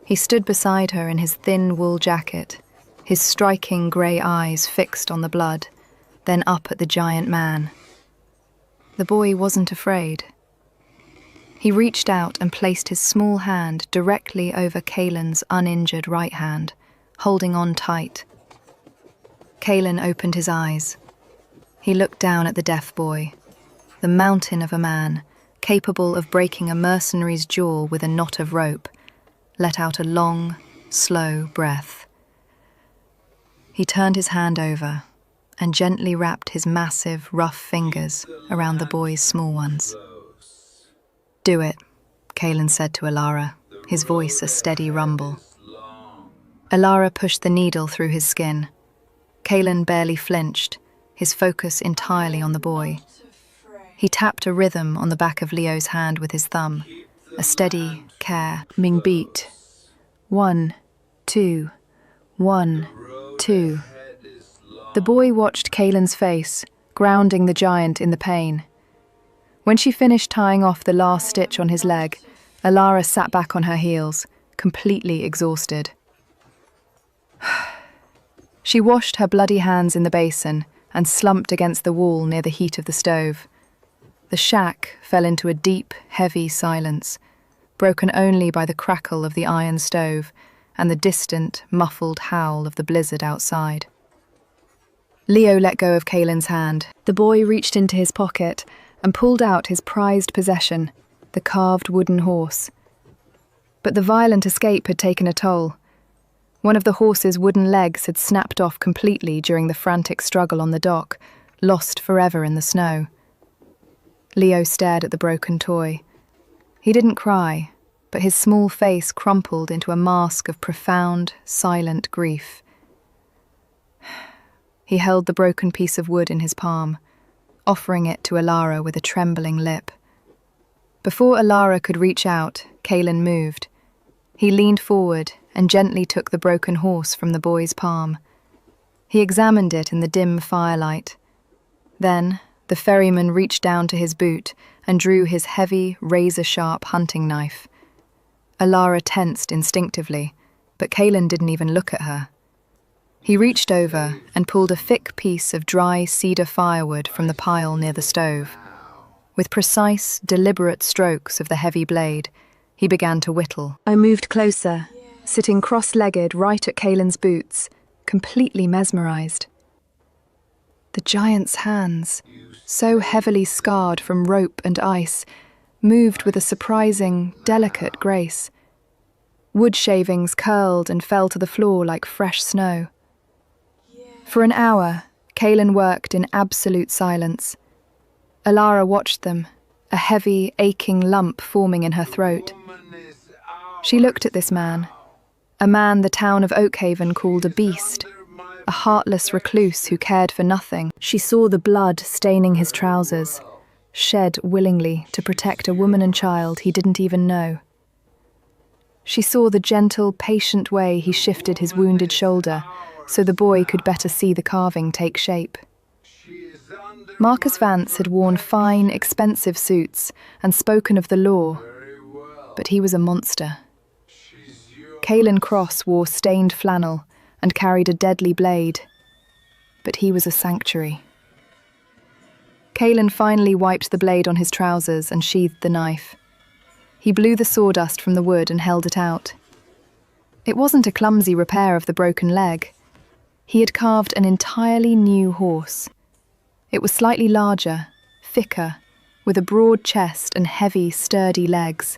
He stood beside her in his thin wool jacket, his striking grey eyes fixed on the blood, then up at the giant man. The boy wasn't afraid. He reached out and placed his small hand directly over Kaelin's uninjured right hand, holding on tight. Kaelin opened his eyes. He looked down at the deaf boy, the mountain of a man, capable of breaking a mercenary's jaw with a knot of rope, let out a long, slow breath. He turned his hand over and gently wrapped his massive, rough fingers around the boy's small ones. "Do it," Kaelin said to Alara, his voice a steady rumble. Alara pushed the needle through his skin. Kaelin barely flinched, his focus entirely on the boy. He tapped a rhythm on the back of Leo's hand with his thumb, a steady, care-ming beat. 1, 2, 1, 2. The boy watched Kaelin's face, grounding the giant in the pain. When she finished tying off the last stitch on his leg, Alara sat back on her heels, completely exhausted. She washed her bloody hands in the basin and slumped against the wall near the heat of the stove. The shack fell into a deep, heavy silence, broken only by the crackle of the iron stove and the distant, muffled howl of the blizzard outside. Leo let go of Kaelin's hand. The boy reached into his pocket and pulled out his prized possession, the carved wooden horse. But the violent escape had taken a toll. One of the horse's wooden legs had snapped off completely during the frantic struggle on the dock, lost forever in the snow. Leo stared at the broken toy. He didn't cry, but his small face crumpled into a mask of profound, silent grief. He held the broken piece of wood in his palm, offering it to Alara with a trembling lip. Before Alara could reach out, Kaelin moved. He leaned forward and gently took the broken horse from the boy's palm. He examined it in the dim firelight. Then, the ferryman reached down to his boot and drew his heavy, razor-sharp hunting knife. Alara tensed instinctively, but Kaelin didn't even look at her. He reached over and pulled a thick piece of dry cedar firewood from the pile near the stove. With precise, deliberate strokes of the heavy blade, he began to whittle. I moved closer, sitting cross-legged right at Kaelin's boots, completely mesmerized. The giant's hands, so heavily scarred from rope and ice, moved with a surprising, delicate grace. Wood shavings curled and fell to the floor like fresh snow. For an hour, Kaelin worked in absolute silence. Alara watched them, a heavy, aching lump forming in her throat. She looked at this man, a man the town of Oakhaven called a beast, a heartless recluse who cared for nothing. She saw the blood staining his trousers, shed willingly to protect a woman and child he didn't even know. She saw the gentle, patient way he shifted his wounded shoulder so the boy could better see the carving take shape. Marcus Vance had worn fine, expensive suits and spoken of the law, but he was a monster. Kaelin Cross wore stained flannel and carried a deadly blade, but he was a sanctuary. Kaelin finally wiped the blade on his trousers and sheathed the knife. He blew the sawdust from the wood and held it out. It wasn't a clumsy repair of the broken leg. He had carved an entirely new horse. It was slightly larger, thicker, with a broad chest and heavy, sturdy legs.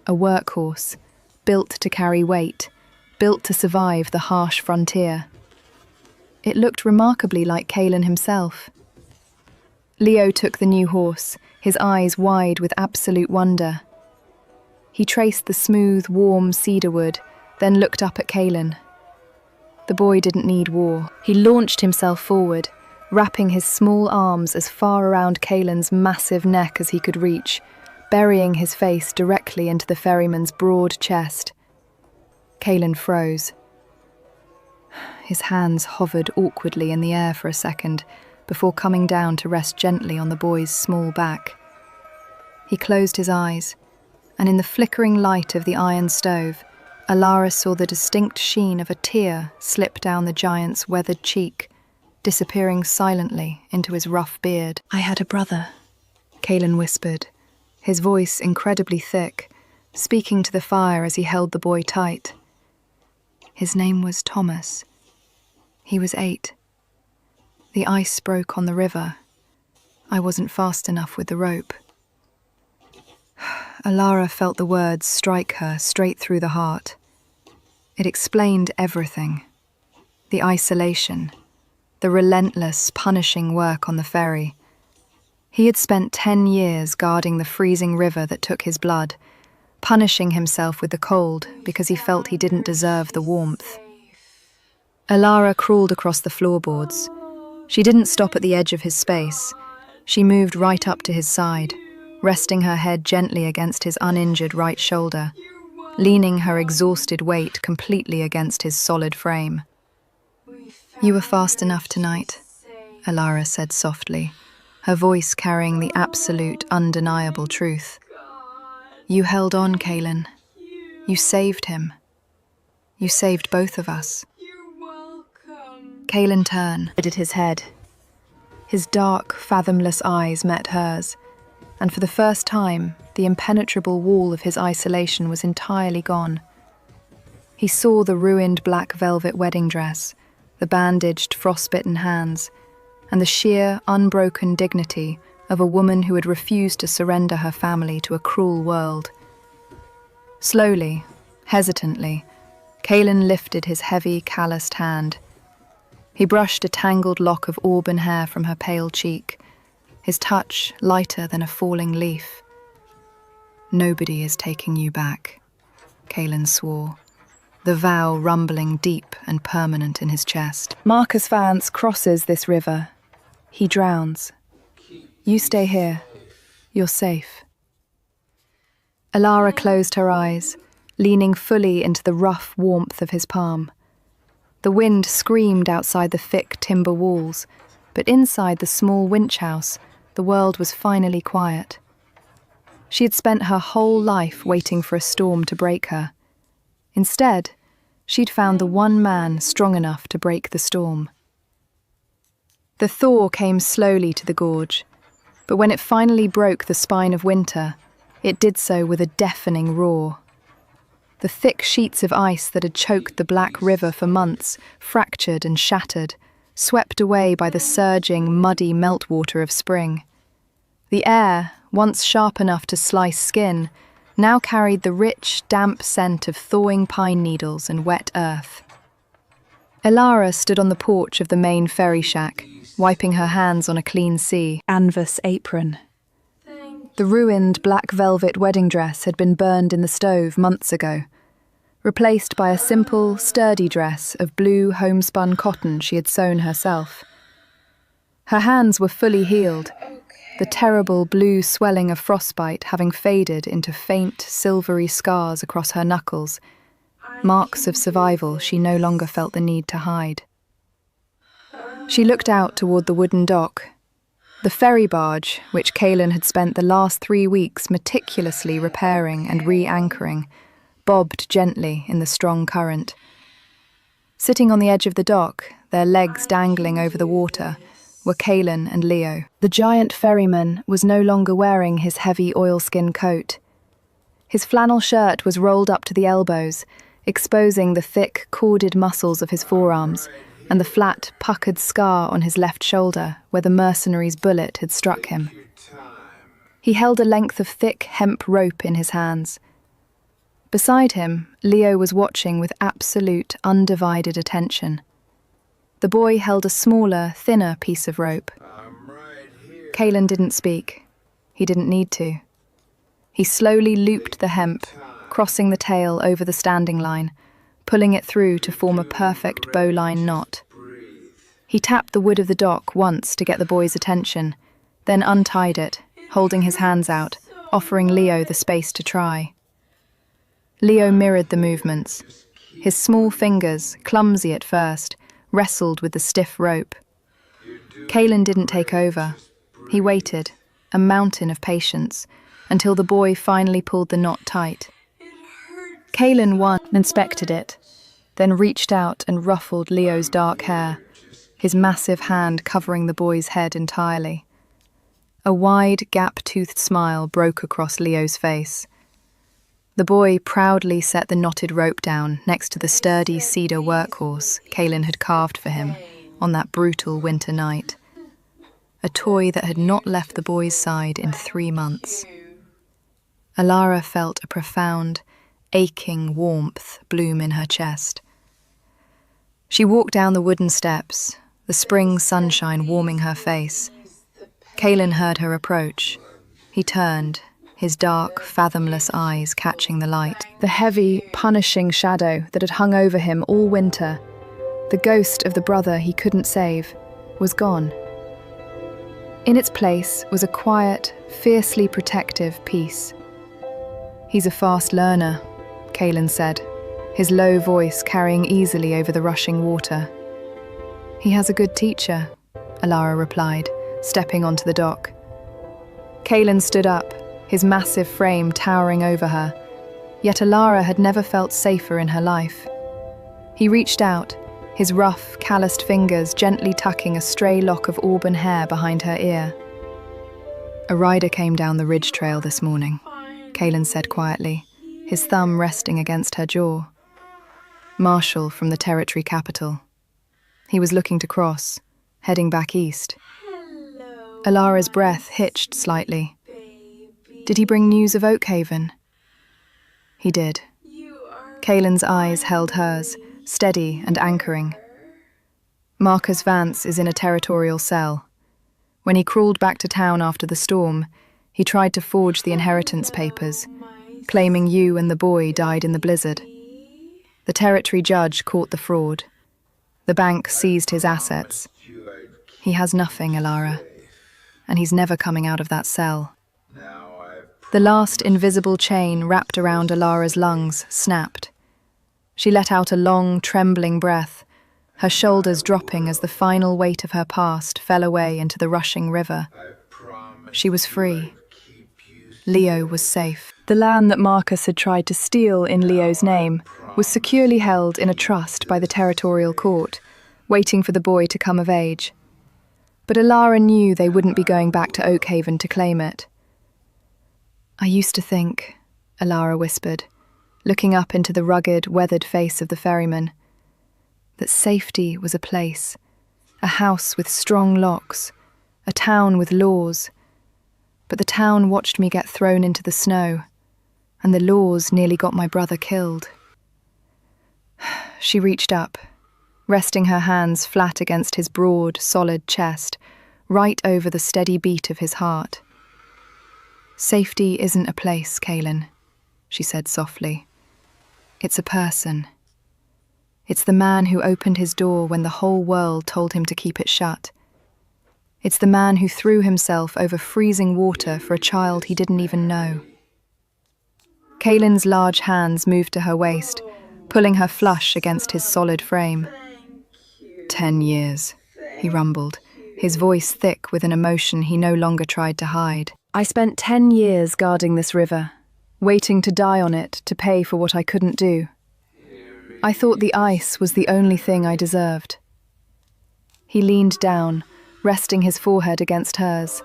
A workhorse, built to carry weight, built to survive the harsh frontier. It looked remarkably like Kaelan himself. Leo took the new horse, his eyes wide with absolute wonder. He traced the smooth, warm cedarwood, then looked up at Kaelan. The boy didn't need war. He launched himself forward, wrapping his small arms as far around Kaelan's massive neck as he could reach, burying his face directly into the ferryman's broad chest. Kaelan froze. His hands hovered awkwardly in the air for a second, before coming down to rest gently on the boy's small back. He closed his eyes, and in the flickering light of the iron stove, Alara saw the distinct sheen of a tear slip down the giant's weathered cheek, disappearing silently into his rough beard. "I had a brother," Kaelan whispered, his voice incredibly thick, speaking to the fire as he held the boy tight. "His name was Thomas. He was 8. The ice broke on the river. I wasn't fast enough with the rope." Alara felt the words strike her straight through the heart. It explained everything. The isolation, the relentless, punishing work on the ferry. He had spent 10 years guarding the freezing river that took his blood, punishing himself with the cold because he felt he didn't deserve the warmth. Alara crawled across the floorboards. She didn't stop at the edge of his space. She moved right up to his side, resting her head gently against his uninjured right shoulder, leaning her exhausted weight completely against his solid frame. "You were fast enough tonight," Alara said softly, her voice carrying the absolute, undeniable truth. "You held on, Kaelan. You saved him. You saved both of us." Kaelan turned, lifted his head. His dark, fathomless eyes met hers, and for the first time, the impenetrable wall of his isolation was entirely gone. He saw the ruined black velvet wedding dress, the bandaged, frostbitten hands, and the sheer, unbroken dignity of a woman who had refused to surrender her family to a cruel world. Slowly, hesitantly, Kaelan lifted his heavy, calloused hand. He brushed a tangled lock of auburn hair from her pale cheek, his touch lighter than a falling leaf. "Nobody is taking you back," Kaelan swore, the vow rumbling deep and permanent in his chest. "Marcus Vance crosses this river. He drowns. You stay here. You're safe." Alara closed her eyes, leaning fully into the rough warmth of his palm. The wind screamed outside the thick timber walls, but inside the small winch house, the world was finally quiet. She had spent her whole life waiting for a storm to break her. Instead, she'd found the one man strong enough to break the storm. The thaw came slowly to the gorge, but when it finally broke the spine of winter, it did so with a deafening roar. The thick sheets of ice that had choked the Black River for months fractured and shattered, swept away by the surging, muddy meltwater of spring. The air, once sharp enough to slice skin, now carried the rich, damp scent of thawing pine needles and wet earth. Alara stood on the porch of the main ferry shack, wiping her hands on a clean canvas apron. The ruined black velvet wedding dress had been burned in the stove months ago, replaced by a simple, sturdy dress of blue homespun cotton she had sewn herself. Her hands were fully healed, the terrible blue swelling of frostbite having faded into faint, silvery scars across her knuckles, marks of survival she no longer felt the need to hide. She looked out toward the wooden dock. The ferry barge, which Kaelan had spent the last 3 weeks meticulously repairing and re-anchoring, bobbed gently in the strong current. Sitting on the edge of the dock, their legs dangling over the water, were Kaelan and Leo. The giant ferryman was no longer wearing his heavy oilskin coat. His flannel shirt was rolled up to the elbows, exposing the thick, corded muscles of his forearms, and the flat, puckered scar on his left shoulder where the mercenary's bullet had struck him. He held a length of thick hemp rope in his hands. Beside him, Leo was watching with absolute, undivided attention. The boy held a smaller, thinner piece of rope. Kalen didn't speak. He didn't need to. He slowly looped the hemp, crossing the tail over the standing line, pulling it through to form a perfect bowline knot. He tapped the wood of the dock once to get the boy's attention, then untied it, holding his hands out, offering Leo the space to try. Leo mirrored the movements. His small fingers, clumsy at first, wrestled with the stiff rope. Kalen didn't take over. He waited, a mountain of patience, until the boy finally pulled the knot tight. Kalen won and inspected it, then reached out and ruffled Leo's dark hair, his massive hand covering the boy's head entirely. A wide, gap-toothed smile broke across Leo's face. The boy proudly set the knotted rope down next to the sturdy cedar workhorse Kalen had carved for him on that brutal winter night. A toy that had not left the boy's side in 3 months. Alara felt a profound, aching warmth bloom in her chest. She walked down the wooden steps, the spring sunshine warming her face. Kalen heard her approach. He turned, his dark, fathomless eyes catching the light. The heavy, punishing shadow that had hung over him all winter, the ghost of the brother he couldn't save, was gone. In its place was a quiet, fiercely protective peace. "He's a fast learner," Kalen said, his low voice carrying easily over the rushing water. "He has a good teacher," Alara replied, stepping onto the dock. Kalen stood up, his massive frame towering over her, yet Alara had never felt safer in her life. He reached out, his rough, calloused fingers gently tucking a stray lock of auburn hair behind her ear. "A rider came down the ridge trail this morning," Kalen said quietly, his thumb resting against her jaw. "Marshall from the territory capital. He was looking to cross, heading back east." Alara's breath hitched slightly. "Did he bring news of Oakhaven?" He did. Kalen's eyes held hers, steady and anchoring. "Marcus Vance is in a territorial cell. When he crawled back to town after the storm, he tried to forge the inheritance papers, claiming you and the boy died in the blizzard. The territory judge caught the fraud. The bank seized his assets. He has nothing, Alara, and he's never coming out of that cell." The last invisible chain wrapped around Alara's lungs snapped. She let out a long, trembling breath, her shoulders dropping as the final weight of her past fell away into the rushing river. She was free. Leo was safe. The land that Marcus had tried to steal in Leo's name was securely held in a trust by the territorial court, waiting for the boy to come of age. But Alara knew they wouldn't be going back to Oakhaven to claim it. "I used to think," Alara whispered, looking up into the rugged, weathered face of the ferryman, "that safety was a place, a house with strong locks, a town with laws. But the town watched me get thrown into the snow, and the laws nearly got my brother killed." She reached up, resting her hands flat against his broad, solid chest, right over the steady beat of his heart. "Safety isn't a place, Kalen," she said softly. "It's a person. It's the man who opened his door when the whole world told him to keep it shut. It's the man who threw himself over freezing water for a child he didn't even know." Kalen's large hands moved to her waist, pulling her flush against his solid frame. 10 years, he rumbled, his voice thick with an emotion he no longer tried to hide. "I spent 10 years guarding this river, waiting to die on it to pay for what I couldn't do. I thought the ice was the only thing I deserved." He leaned down, resting his forehead against hers.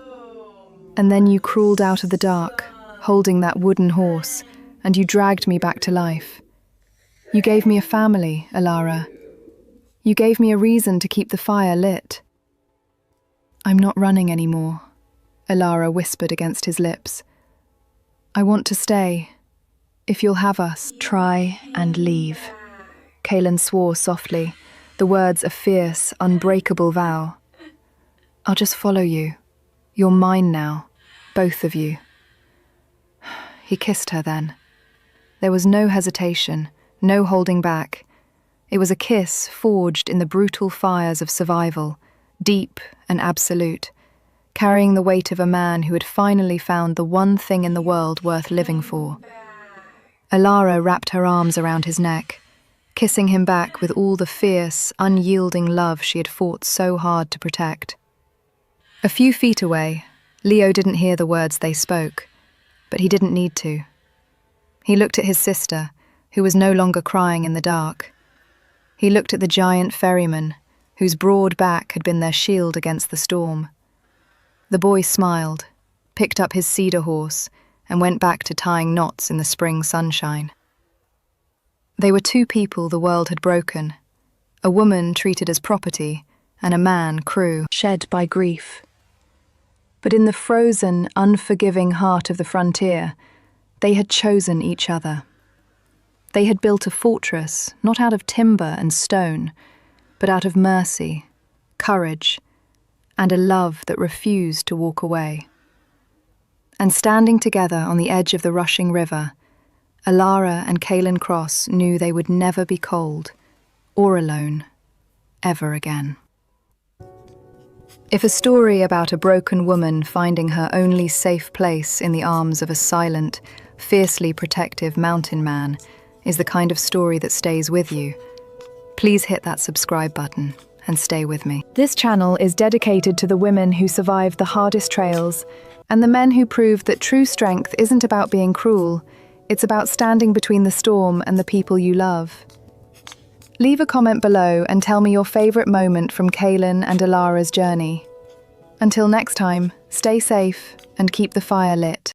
"And then you crawled out of the dark, holding that wooden horse, and you dragged me back to life. You gave me a family, Alara. You gave me a reason to keep the fire lit. I'm not running anymore, Elara whispered against his lips. I want to stay. If you'll have us, try and leave. Kaelin swore softly, the words a fierce, unbreakable vow. I'll just follow you. You're mine now, both of you. He kissed her then. There was no hesitation, no holding back. It was a kiss forged in the brutal fires of survival, deep and absolute, carrying the weight of a man who had finally found the one thing in the world worth living for. Elara wrapped her arms around his neck, kissing him back with all the fierce, unyielding love she had fought so hard to protect. A few feet away, Leo didn't hear the words they spoke, but he didn't need to. He looked at his sister, who was no longer crying in the dark. He looked at the giant ferryman, whose broad back had been their shield against the storm. The boy smiled, picked up his cedar horse, and went back to tying knots in the spring sunshine. They were two people the world had broken, a woman treated as property, and a man crew, shed by grief. But in the frozen, unforgiving heart of the frontier, they had chosen each other. They had built a fortress, not out of timber and stone, but out of mercy, courage, and a love that refused to walk away. And standing together on the edge of the rushing river, Elara and Kaelin Cross knew they would never be cold, or alone, ever again. If a story about a broken woman finding her only safe place in the arms of a silent, fiercely protective mountain man is the kind of story that stays with you, please hit that subscribe button and stay with me. This channel is dedicated to the women who survived the hardest trails and the men who proved that true strength isn't about being cruel, it's about standing between the storm and the people you love. Leave a comment below and tell me your favourite moment from Kaelin and Elara's journey. Until next time, stay safe and keep the fire lit.